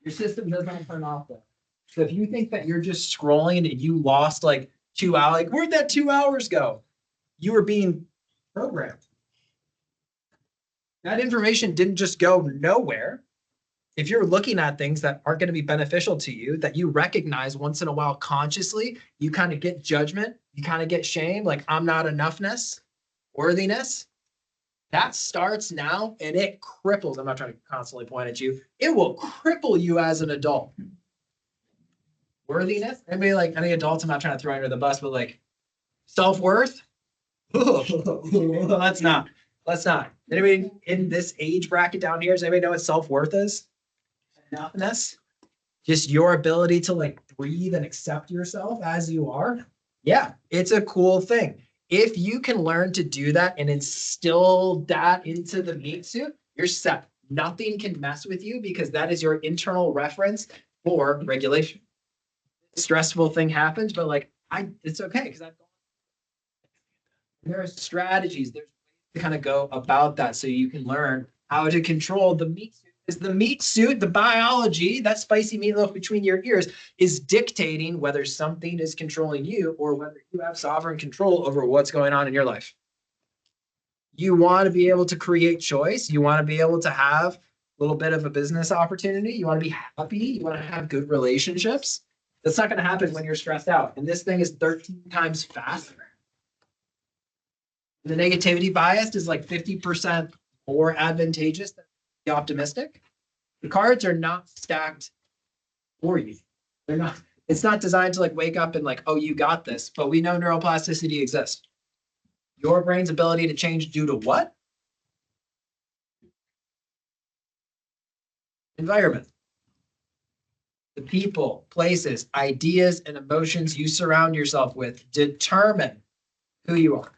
Your system does not turn off though. So if you think that you're just scrolling and you lost like 2 hours, like where'd that 2 hours go? You were being programmed. That information didn't just go nowhere. If you're looking at things that aren't going to be beneficial to you, that you recognize once in a while consciously, you kind of get judgment, you kind of get shame, like I'm not enoughness, worthiness. That starts now and it cripples. I'm not trying to constantly point at you. It will cripple you as an adult. Worthiness. Anybody like any adults? I'm not trying to throw under the bus, but like self-worth. Let's not. Anybody in this age bracket down here? Does anybody know what self-worth is? Enoughness. Just your ability to like breathe and accept yourself as you are. Yeah, it's a cool thing. If you can learn to do that and instill that into the meat suit, you're set. Nothing can mess with you because that is your internal reference for regulation. Stressful thing happens, but like it's okay because there are strategies, there's ways to kind of go about that so you can learn how to control the meat suit. Because the meat suit, the biology, that spicy meatloaf between your ears is dictating whether something is controlling you or whether you have sovereign control over what's going on in your life. You want to be able to create choice. You want to be able to have a little bit of a business opportunity. You want to be happy. You want to have good relationships. That's not going to happen when you're stressed out. And this thing is 13 times faster. The negativity bias is like 50% more advantageous than the optimistic. The cards are not stacked for you. They're not, it's not designed to like wake up and like, oh, you got this. But we know neuroplasticity exists. Your brain's ability to change due to what? Environment. The people, places, ideas, and emotions you surround yourself with determine who you are.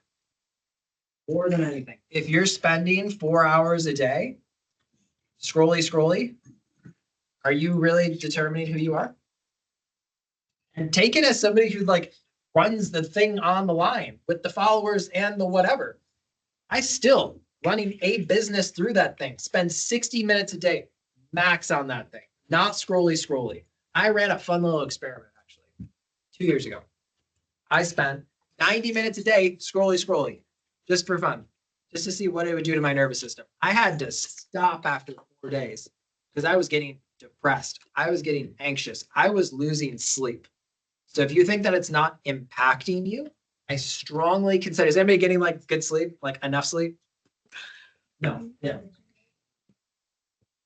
More than anything. If you're spending 4 hours a day scrolly, are you really determining who you are? And take it as somebody who like runs the thing on the line with the followers and the whatever. I still running a business through that thing, spend 60 minutes a day max on that thing, not scrolly. I ran a fun little experiment actually 2 years ago. I spent 90 minutes a day scrolly, just for fun, just to see what it would do to my nervous system. I had to stop after 4 days because I was getting depressed. I was getting anxious. I was losing sleep. So if you think that it's not impacting you, I strongly consider, is anybody getting like good sleep, like enough sleep? No, yeah.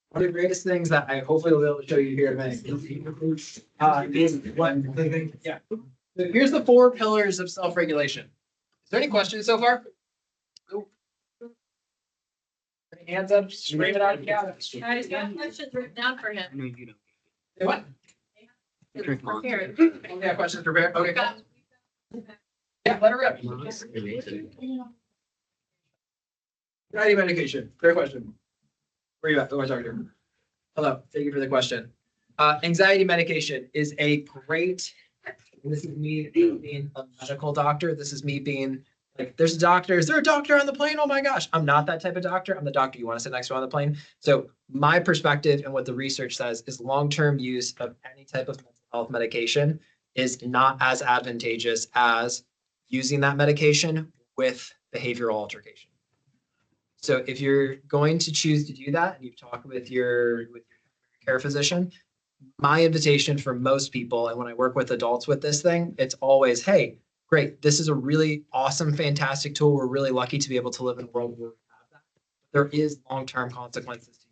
One of the greatest things that I hopefully will be able to show you here in a minute is what, yeah. So here's the 4 pillars of self-regulation. Is there any questions so far? Hands up, scream it out. Yeah. Guys, got questions written down for him. Say what? Prepared. Oh, yeah, questions prepared. Okay, cool. Yeah, let her rip. Anxiety medication. Fair question. Where are you at? Who am I talking to? Hello. Thank you for the question. Anxiety medication is a great. This is me being a medical doctor. This is me being like, there's a doctor. Is there a doctor on the plane? Oh my gosh. I'm not that type of doctor. I'm the doctor you want to sit next to on the plane. So my perspective and what the research says is long-term use of any type of mental health medication is not as advantageous as using that medication with behavioral altercation. So if you're going to choose to do that and you've talked with your care physician, my invitation for most people, and when I work with adults with this thing, it's always, hey, great, this is a really awesome, fantastic tool. We're really lucky to be able to live in a world where we have that. There is long-term consequences to it.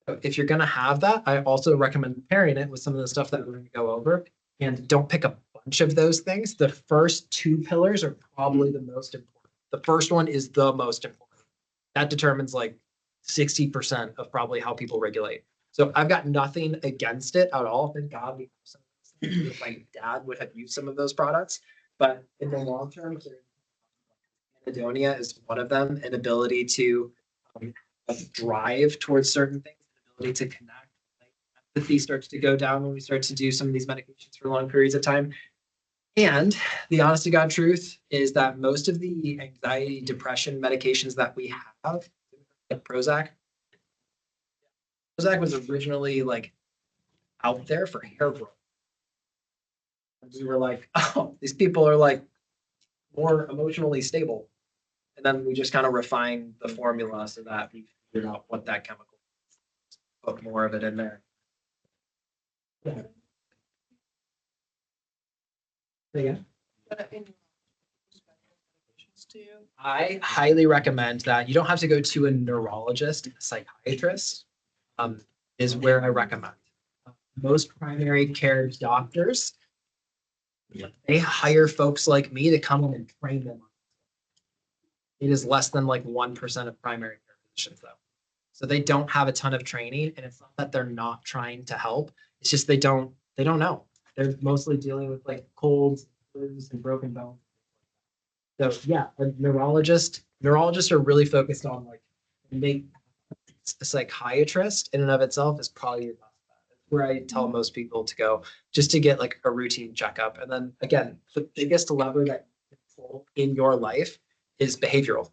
So if you're going to have that, I also recommend pairing it with some of the stuff that we're going to go over. And don't pick a bunch of those things. The first 2 pillars are probably the most important. The first one is the most important. That determines like 60% of probably how people regulate. So I've got nothing against it at all. Thank God we have some of those things. My dad would have used some of those products, but in the long term, anhedonia is one of them. An ability to drive towards certain things, an ability to connect. Like, empathy starts to go down when we start to do some of these medications for long periods of time. And the honest to God truth is that most of the anxiety, depression medications that we have, like Prozac was originally like out there for hair growth. And we were like, oh, these people are like more emotionally stable. And then we just kind of refined the formula so that we figured out what that chemical is. Put more of it in there. Yeah. Yeah. I highly recommend that you don't have to go to a neurologist, a psychiatrist, is where I recommend. Most primary care doctors, they hire folks like me to come in and train them. It is less than like 1% of primary care physicians though. So they don't have a ton of training, and it's not that they're not trying to help. It's just they don't know. They're mostly dealing with like colds, bruised and broken bones. So yeah, neurologists are really focused on like make a psychiatrist in and of itself is probably your best bet. It's where I tell most people to go just to get like a routine checkup. And then again, the biggest lever that you control in your life is behavioral.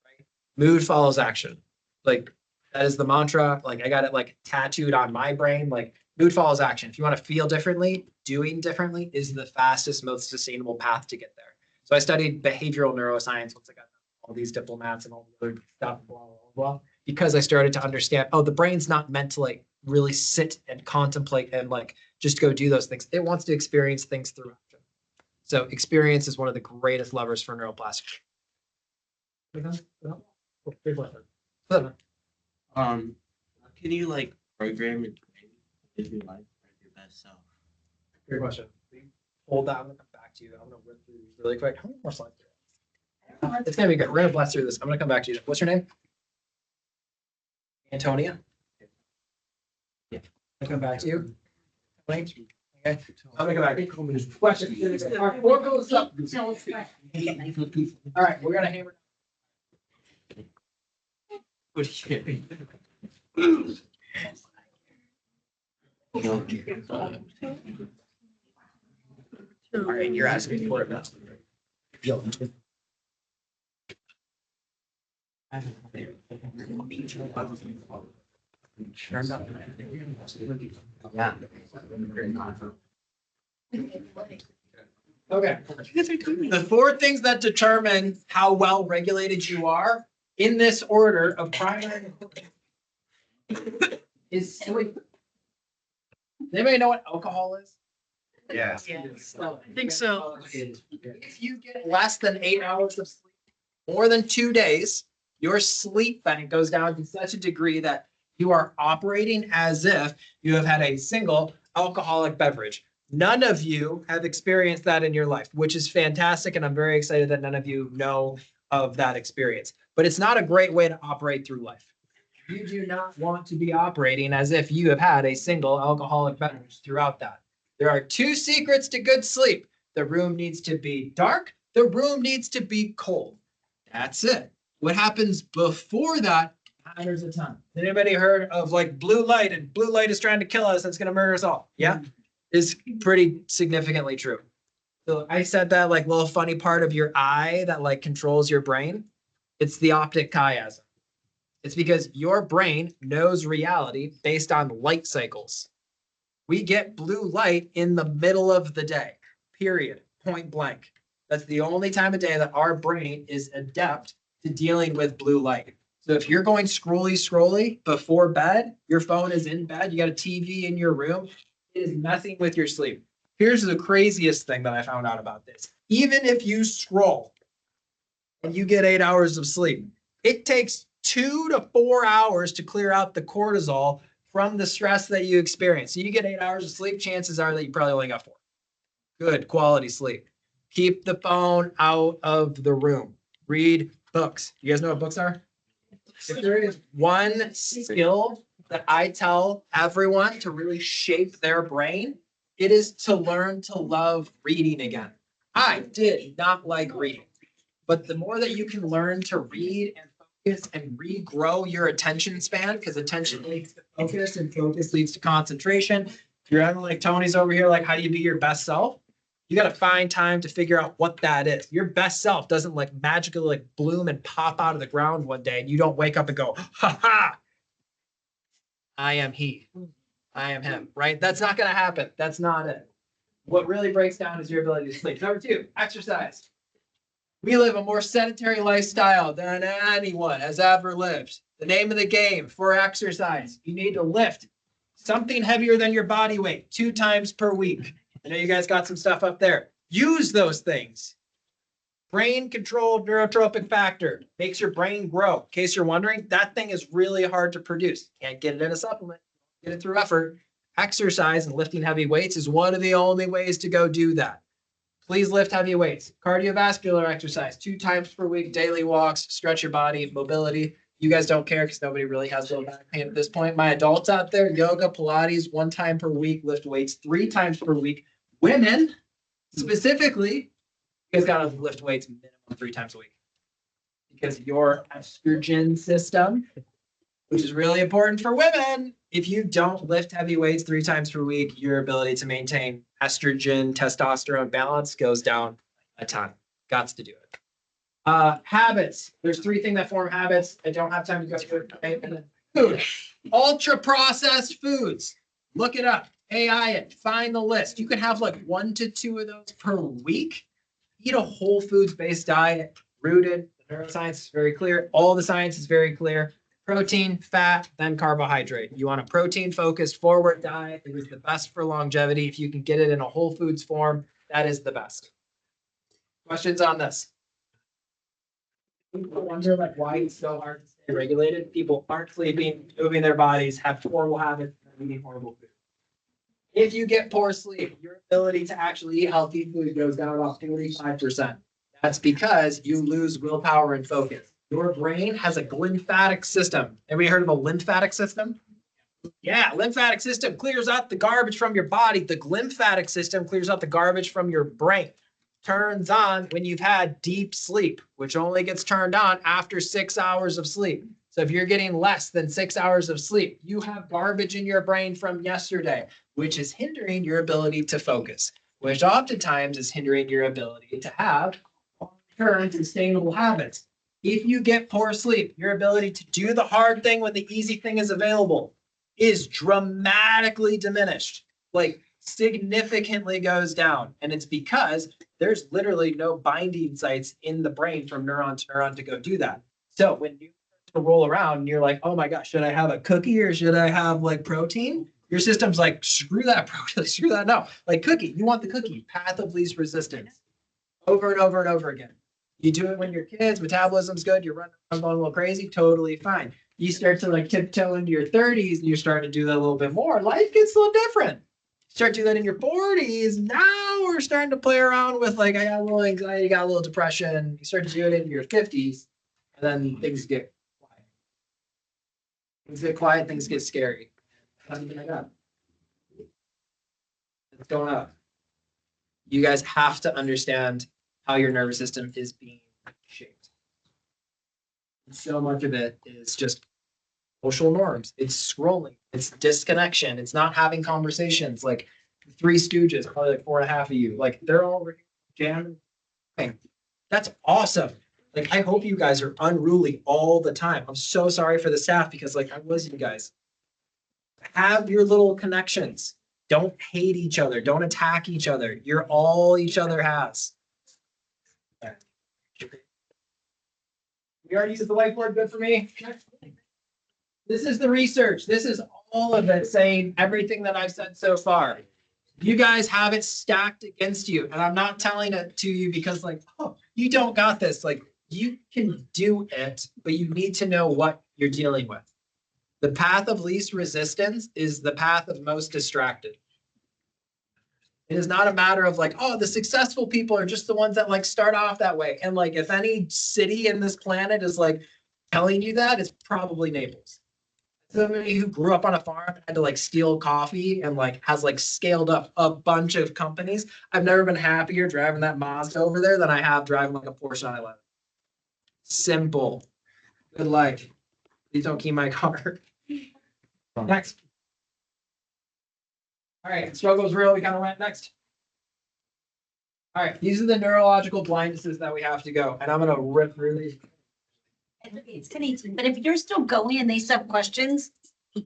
Right? Mood follows action. Like that is the mantra. Like I got it like tattooed on my brain. Like mood follows action. If you want to feel differently, doing differently is the fastest, most sustainable path to get there. So I studied behavioral neuroscience once I got all these diplomats and all the other stuff, blah, blah, blah, because I started to understand, oh, the brain's not meant to like really sit and contemplate and like just go do those things. It wants to experience things through action. So experience is one of the greatest levers for neuroplasticity. Can you like program it to live your life as your best self? Great question. Hold that. I'm gonna come back to you. I'm gonna rip through these really quick. How many more slides? It's gonna be good. We're gonna blast through this. I'm gonna come back to you. What's your name? Antonia. Yeah. I'll come back to you. Okay. I'm gonna come back. Question. All right, what goes up? All right, we're gonna hammer. All right, you're asking for it now. Okay. The four things that determine how well regulated you are in this order of primary is sleep. Does anybody know what alcohol is? Yeah. I think so. If you get less than 8 hours of sleep, more than 2 days, your sleep bank goes down to such a degree that you are operating as if you have had a single alcoholic beverage. None of you have experienced that in your life, which is fantastic. And I'm very excited that none of you know of that experience. But it's not a great way to operate through life. You do not want to be operating as if you have had a single alcoholic beverage throughout that. There are two secrets to good sleep. The room needs to be dark. The room needs to be cold. That's it. What happens before that matters a ton. Anybody heard of like blue light and blue light is trying to kill us? It's going to murder us all. Yeah, is pretty significantly true. So I said that like little funny part of your eye that like controls your brain. It's the optic chiasm. It's because your brain knows reality based on light cycles. We get blue light in the middle of the day, period, point blank. That's the only time of day that our brain is adept to dealing with blue light. So if you're going scrolly before bed, your phone is in bed, you got a TV in your room, it is messing with your sleep. Here's the craziest thing that I found out about this. Even if you scroll and you get 8 hours of sleep, it takes 2 to 4 hours to clear out the cortisol from the stress that you experience. So you get 8 hours of sleep, chances are that you probably only got 4. Good quality sleep. Keep the phone out of the room. Read books. You guys know what books are? If there is one skill that I tell everyone to really shape their brain, it is to learn to love reading again. I did not like reading, but the more that you can learn to read and focus and regrow your attention span, because attention leads to focus and focus leads to concentration. If you're having like Tony's over here, like how do you be your best self? You got to find time to figure out what that is. Your best self doesn't like magically like bloom and pop out of the ground one day and you don't wake up and go, ha ha, I am he, I am him, right? That's not going to happen. That's not it. What really breaks down is your ability to sleep. Number 2, exercise. We live a more sedentary lifestyle than anyone has ever lived. The name of the game for exercise, you need to lift something heavier than your body weight 2 times per week. I know you guys got some stuff up there. Use those things. Brain controlled neurotropic factor makes your brain grow. In case you're wondering, that thing is really hard to produce. Can't get it in a supplement. Get it through effort. Exercise and lifting heavy weights is one of the only ways to go do that. Please lift heavy weights. Cardiovascular exercise 2 times per week, daily walks, stretch your body, mobility. You guys don't care because nobody really has low back pain at this point. My adults out there, yoga, Pilates, 1 time per week, lift weights 3 times per week. Women, Specifically, you guys gotta lift weights minimum 3 times a week. Because your estrogen system, which is really important for women, if you don't lift heavy weights 3 times per week, your ability to maintain estrogen, testosterone balance goes down a ton. Gots to do it. Habits. There's 3 things that form habits. I don't have time to go through it. Okay? And then food. Ultra processed foods. Look it up. AI it. Find the list. You can have like 1 to 2 of those per week. Eat a whole foods based diet, rooted. The neuroscience is very clear. All the science is very clear. Protein, fat, then carbohydrate. You want a protein focused forward diet. It is the best for longevity. If you can get it in a whole foods form, that is the best. Questions on this? People wonder like why it's so hard to stay regulated. People aren't sleeping, moving their bodies, have horrible habits, and eating horrible food. If you get poor sleep, your ability to actually eat healthy food goes down about 45%. That's because you lose willpower and focus. Your brain has a glymphatic system. Everybody heard of a lymphatic system? Yeah, lymphatic system clears out the garbage from your body. The glymphatic system clears out the garbage from your brain. Turns on when you've had deep sleep, which only gets turned on after 6 hours of sleep. So if you're getting less than 6 hours of sleep, you have garbage in your brain from yesterday, which is hindering your ability to focus, which oftentimes is hindering your ability to have long-term sustainable habits. If you get poor sleep, your ability to do the hard thing when the easy thing is available is dramatically diminished, like significantly goes down. And it's because there's literally no binding sites in the brain from neuron to neuron to go do that. So when you roll around and you're like, oh my gosh, should I have a cookie or should I have like protein? Your system's like, screw that protein, screw that. No, like cookie, you want the cookie, path of least resistance over and over and over again. You do it when your kids, metabolism's good, you're running around going a little crazy, totally fine. You start to like tiptoe into your 30s and you're starting to do that a little bit more. Life gets a little different. Start doing that in your 40s. Now we're starting to play around with like, I got a little anxiety, got a little depression. You start to do it in your 50s, and then things get quiet. Things get quiet, things get scary. Something like that. It's going up. You guys have to understand how your nervous system is being shaped. And so much of it is just social norms. It's scrolling. It's disconnection. It's not having conversations. Like the Three Stooges, probably like 4.5 of you. Like they're all jamming. That's awesome. Like I hope you guys are unruly all the time. I'm so sorry for the staff because like I was you guys. Have your little connections. Don't hate each other. Don't attack each other. You're all each other has. We already used the whiteboard. Good for me. This is the research. This is all of it saying everything that I've said so far. You guys have it stacked against you. And I'm not telling it to you because like, oh, you don't got this. Like you can do it, but you need to know what you're dealing with. The path of least resistance is the path of most distracted. It is not a matter of like, oh, the successful people are just the ones that like start off that way. And like, if any city in this planet is like telling you that, it's probably Naples. Somebody who grew up on a farm and had to like steal coffee and like has like scaled up a bunch of companies. I've never been happier driving that Mazda over there than I have driving like a Porsche 911. Simple. Good life. Please don't key my car. Next. All right, struggle's real. We kind of went next. All right, these are the neurological blindnesses that we have to go, and I'm gonna rip through these. It's 10:18, but if you're still going and they still have questions. I'm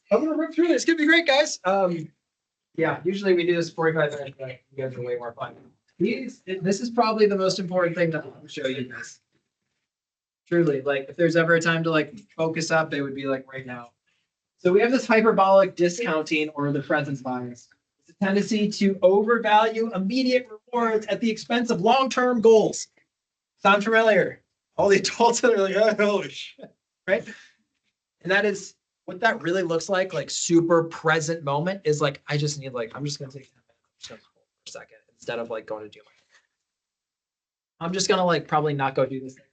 gonna rip through this. It's gonna be great, guys. Yeah, usually we do this 45 minutes, but you guys are way more fun. This is probably the most important thing that I'll show you guys. Truly, like if there's ever a time to like focus up, it would be like right now. So we have this hyperbolic discounting or the presence bias. It's a tendency to overvalue immediate rewards at the expense of long-term goals. Sound familiar? All the adults that are like, oh, holy shit, right? And that is what that really looks like super present moment is like, I just need like, I'm just gonna take 10 minutes for a second instead of like going to do my, I'm just gonna like probably not go do this thing,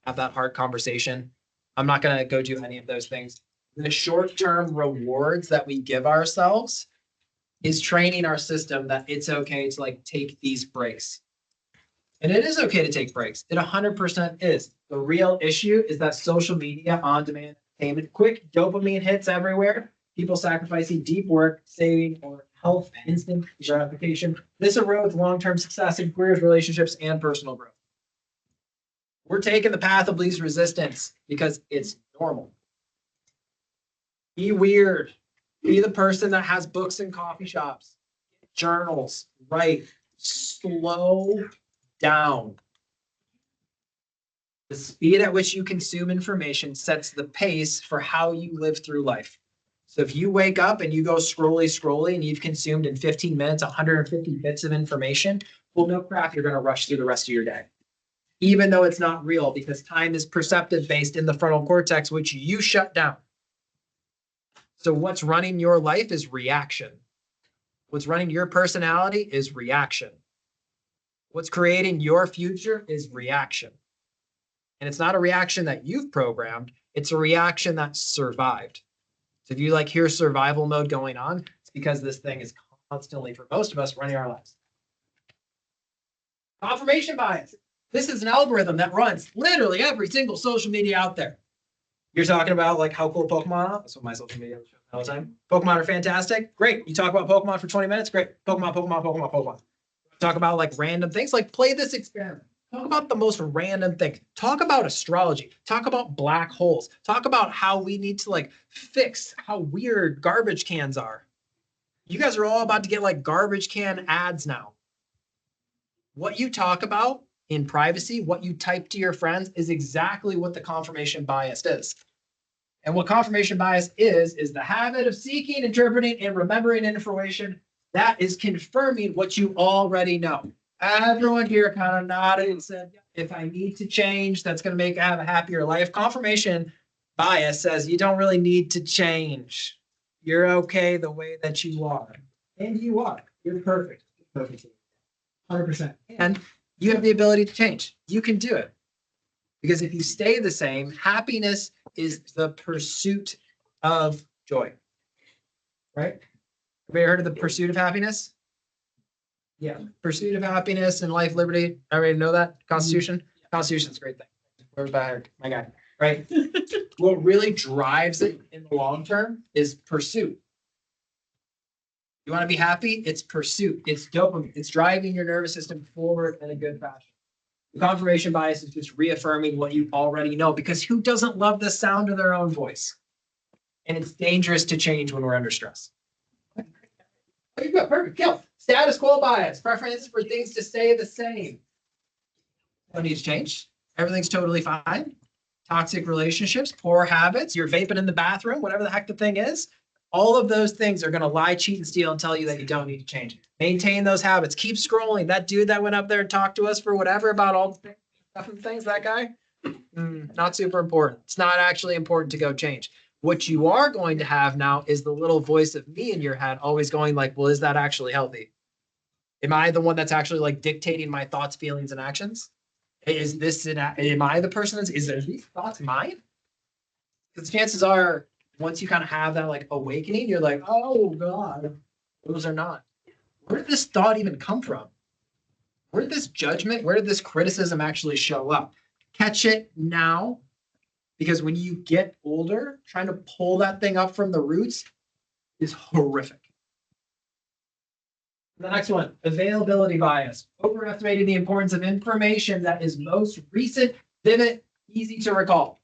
have that hard conversation. I'm not gonna go do any of those things. The short-term rewards that we give ourselves is training our system that it's okay to like take these breaks. And it is okay to take breaks. It 100% is. The real issue is that social media, on-demand entertainment, quick dopamine hits everywhere, people sacrificing deep work, saving, or health, instant gratification. This erodes long-term success in careers, relationships, and personal growth. We're taking the path of least resistance because it's normal. Be weird. Be the person that has books in coffee shops, journals, write, slow down. The speed at which you consume information sets the pace for how you live through life. So if you wake up and you go scrolly and you've consumed in 15 minutes 150 bits of information, well, no crap, you're going to rush through the rest of your day. Even though it's not real, because time is perceptive based in the frontal cortex, which you shut down. So what's running your life is reaction. What's running your personality is reaction. What's creating your future is reaction. And it's not a reaction that you've programmed, it's a reaction that survived. So if you like hear survival mode going on, it's because this thing is constantly, for most of us, running our lives. Confirmation bias. This is an algorithm that runs literally every single social media out there. You're talking about like how cool Pokemon are. That's what my social media shows all the time. Pokemon are fantastic. Great. You talk about Pokemon for 20 minutes. Great. Pokemon. Talk about like random things. Like play this experiment. Talk about the most random thing. Talk about astrology. Talk about black holes. Talk about how we need to like fix how weird garbage cans are. You guys are all about to get like garbage can ads now. What you talk about in privacy, what you type to your friends is exactly what the confirmation bias is. And what confirmation bias is the habit of seeking, interpreting, and remembering information that is confirming what you already know. Everyone here kind of nodded and said, if I need to change, that's going to have a happier life. Confirmation bias says you don't really need to change. You're okay the way that you are. And you are. You're perfect. Perfect. 100%. And you have the ability to change. You can do it. Because if you stay the same, happiness is the pursuit of joy. Right? Everybody heard of the pursuit of happiness? Yeah. Pursuit of happiness and life, liberty. Everybody know that? Constitution? Constitution's a great thing. Where's my guy? Right? What really drives it in the long term is pursuit. You want to be happy? It's pursuit. It's dopamine. It's driving your nervous system forward in a good fashion. The confirmation bias is just reaffirming what you already know, because who doesn't love the sound of their own voice? And it's dangerous to change when we're under stress. Oh, you got perfect. Kill. Status quo bias. Preference for things to stay the same. No need to change. Everything's totally fine. Toxic relationships, poor habits, you're vaping in the bathroom, whatever the heck the thing is. All of those things are going to lie, cheat, and steal and tell you that you don't need to change. Maintain those habits. Keep scrolling. That dude that went up there and talked to us for whatever about all the stuff and things, that guy, not super important. It's not actually important to go change. What you are going to have now is the little voice of me in your head always going like, well, is that actually healthy? Am I the one that's actually like dictating my thoughts, feelings, and actions? Is this, am I the person that's, is these thoughts mine? Because chances are, once you kind of have that like awakening, you're like, oh God, those are not. Where did this thought even come from? Where did this judgment, where did this criticism actually show up? Catch it now, because when you get older, trying to pull that thing up from the roots is horrific. The next one, availability bias. Overestimating the importance of information that is most recent, vivid, easy to recall.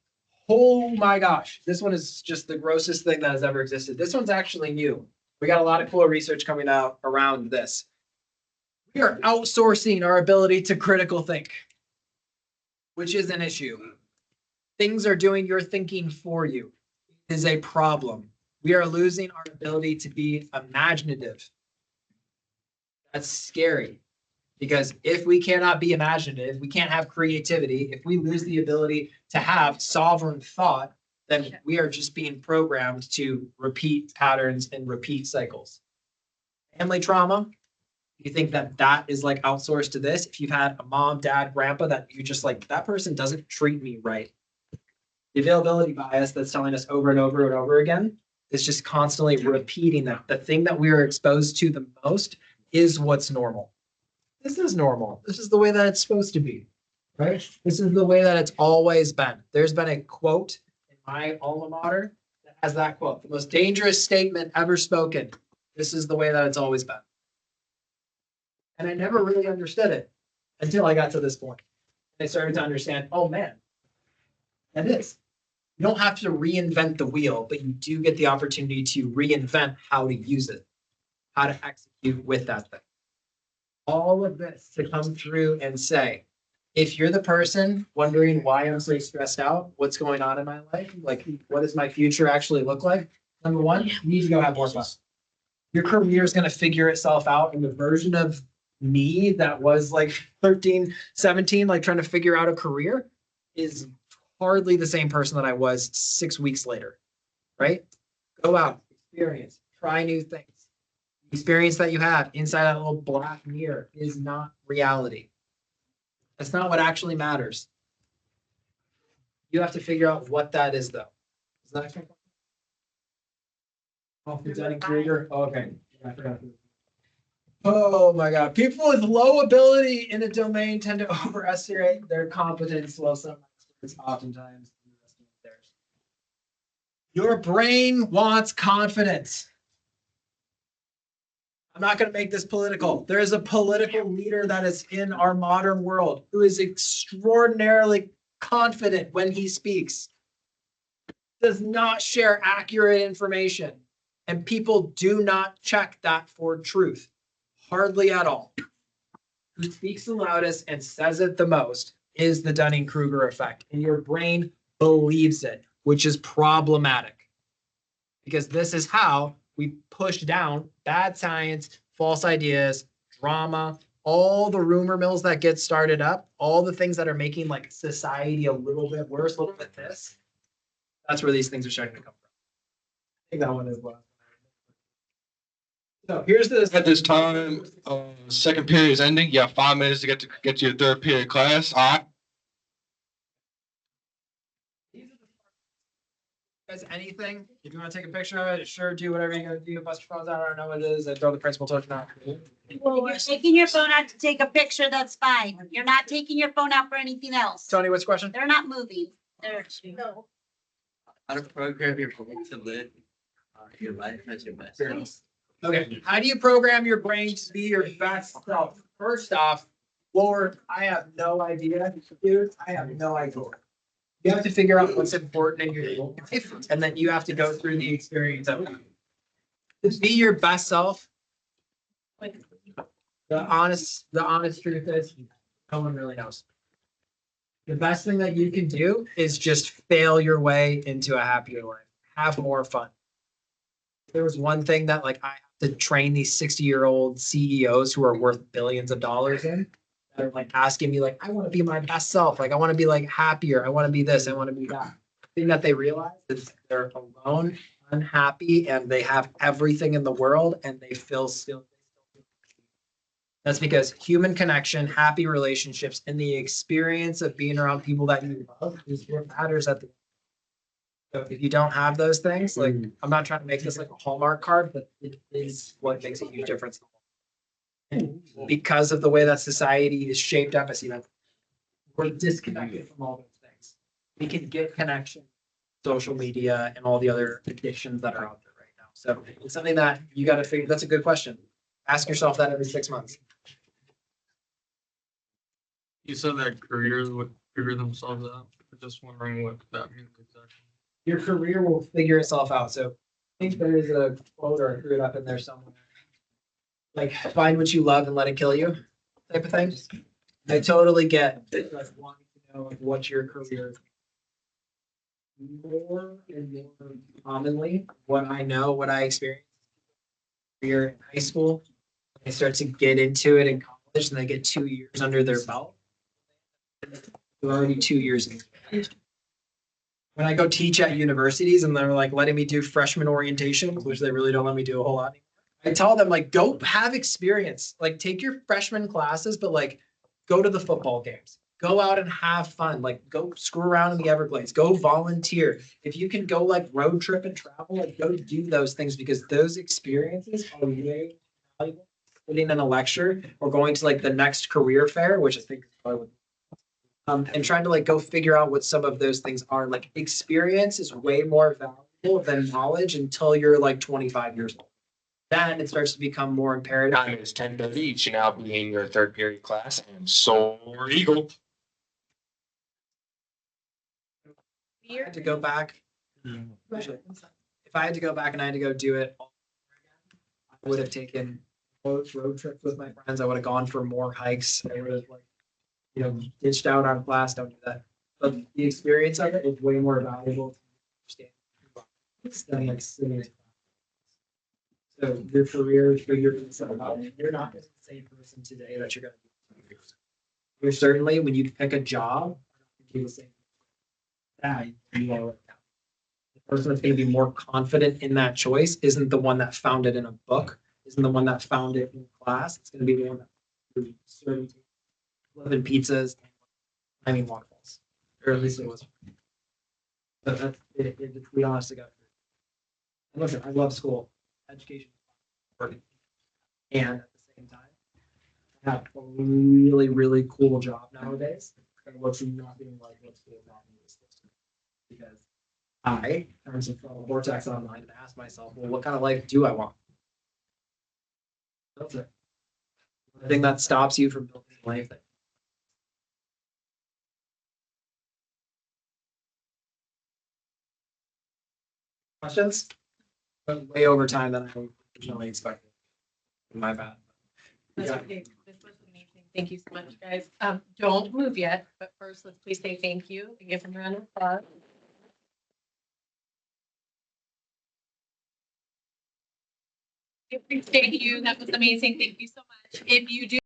Oh my gosh, this one is just the grossest thing that has ever existed. This one's actually new. We got a lot of cool research coming out around this. We are outsourcing our ability to critical think, which is an issue. Things are doing your thinking for you. It is a problem. We are losing our ability to be imaginative. That's scary. Because if we cannot be imaginative, we can't have creativity. If we lose the ability to have sovereign thought, then we are just being programmed to repeat patterns and repeat cycles. Family trauma, you think that that is like outsourced to this? If you've had a mom, dad, grandpa that you just like, that person doesn't treat me right. The availability bias that's telling us over and over and over again It's just constantly repeating that. The thing that we are exposed to the most is what's normal. This is normal. This is the way that it's supposed to be, right? This is the way that it's always been. There's been a quote in my alma mater that has that quote, the most dangerous statement ever spoken. This is the way that it's always been. And I never really understood it until I got to this point. I started to understand, oh man, that is. You don't have to reinvent the wheel, but you do get the opportunity to reinvent how to use it, how to execute with that thing. All of this to come through and say, if you're the person wondering why I'm so stressed out, what's going on in my life, like what does my future actually look like? Number one, you need to go have more fun. Your career is going to figure itself out, and the version of me that was like 13, 17, like trying to figure out a career is hardly the same person that I was 6 weeks later, right? Go out, experience, try new things. The experience that you have inside that little black mirror is not reality. That's not what actually matters. You have to figure out what that is, though. Is that okay? Oh, for Dunning-Kruger? Oh, okay. Yeah, I forgot. Oh my God. People with low ability in a domain tend to overestimate their competence, while some experts oftentimes underestimate theirs. Your brain wants confidence. I'm not going to make this political. There is a political leader that is in our modern world who is extraordinarily confident when he speaks, does not share accurate information, and people do not check that for truth. Hardly at all. Who speaks the loudest and says it the most is the Dunning-Kruger effect. And your brain believes it, which is problematic. Because this is how we push down bad science, false ideas, drama, all the rumor mills that get started up, all the things that are making like society a little bit worse, a little bit this. That's where these things are starting to come from. I think that one is last. So here's the. At this time, second period is ending. You have 5 minutes to get to your third period class. All right. Guys, anything? If you want to take a picture of it, sure, do whatever you gotta do. Bust your phones out. I don't know what it is. And throw the principal token out. If you're taking your phone out to take a picture, that's fine. You're not taking your phone out for anything else. Tony, what's the question? They're not moving. They're, no. How to program your brain to live your life as your best. Okay, how do you program your brain to be your best self? First off, Lord, I have no idea, dude. I have no idea. You have to figure out what's important in your life, and then you have to go through the experience of it. To be your best self, the honest truth is, no one really knows. The best thing that you can do is just fail your way into a happier life. Have more fun. There was one thing that like I have to train these 60-year-old CEOs who are worth billions of dollars in, that are like asking me like, I want to be my best self. Like I want to be like happier. I want to be this. I want to be that. The thing that they realize is they're alone, unhappy, and they have everything in the world and they feel still. That's because human connection, happy relationships, and the experience of being around people that you love is what matters at the end. So if you don't have those things, like I'm not trying to make this like a Hallmark card, but it is what makes a huge difference. And because of the way that society is shaped up, as you know, we're disconnected from all those things. We can get connection, social media, and all the other addictions that are out there right now. So it's something that you got to figure. That's a good question. Ask yourself that every 6 months. You said that careers would figure themselves out. I'm just wondering what that means exactly. Your career will figure itself out. So I think there is a quote, or I threw it up in there somewhere. Like find what you love and let it kill you type of thing. I totally get like wanting to know what your career is. More and more commonly, what I know, what I experienced career in high school, they start to get into it in college and they get 2 years under their belt. They're already 2 years in. When I go teach at universities and they're like letting me do freshman orientation, which they really don't let me do a whole lot anymore, I tell them like, go have experience, like take your freshman classes, but like go to the football games, go out and have fun. Like go screw around in the Everglades, go volunteer. If you can go like road trip and travel, like go do those things because those experiences are very valuable. Sitting in a lecture or going to like the next career fair, which I think is probably what and trying to like go figure out what some of those things are. Like experience is way more valuable than knowledge until you're like 25 years old. Then it starts to become more imperative. Time is 10:30. You should now be in your third period class and soar eagle. If I had to go back, if I had to go back and I had to go do it, all over again, I would have taken road trips with my friends. I would have gone for more hikes. I would have like, ditched out on class. Don't do that. But the experience of it is way more valuable to understand than like sitting in class. So your career figures itself out. You're not gonna be the same person today that you're gonna be. You're certainly when you pick a job, you're the same. That you are. The person that's gonna be more confident in that choice isn't the one that found it in a book, isn't the one that found it in class. It's gonna be the one that serving, living pizzas, waterfalls, or at least it was. But that's it, to be honest to God. And listen, I love school, education, and at the same time, I have a really, really cool job nowadays. That looks nothing like what school taught me was supposed to be. Because I turned some frontal cortex online and asked myself, well, what kind of life do I want? That's it. The thing that stops you from building the life that questions? Way over time than I originally expected. My bad. That's Yeah. okay. This was amazing. Thank you so much, guys. Don't move yet, but first, let's please say thank you and give them a round of applause. Appreciate you. That was amazing. Thank you so much. If you do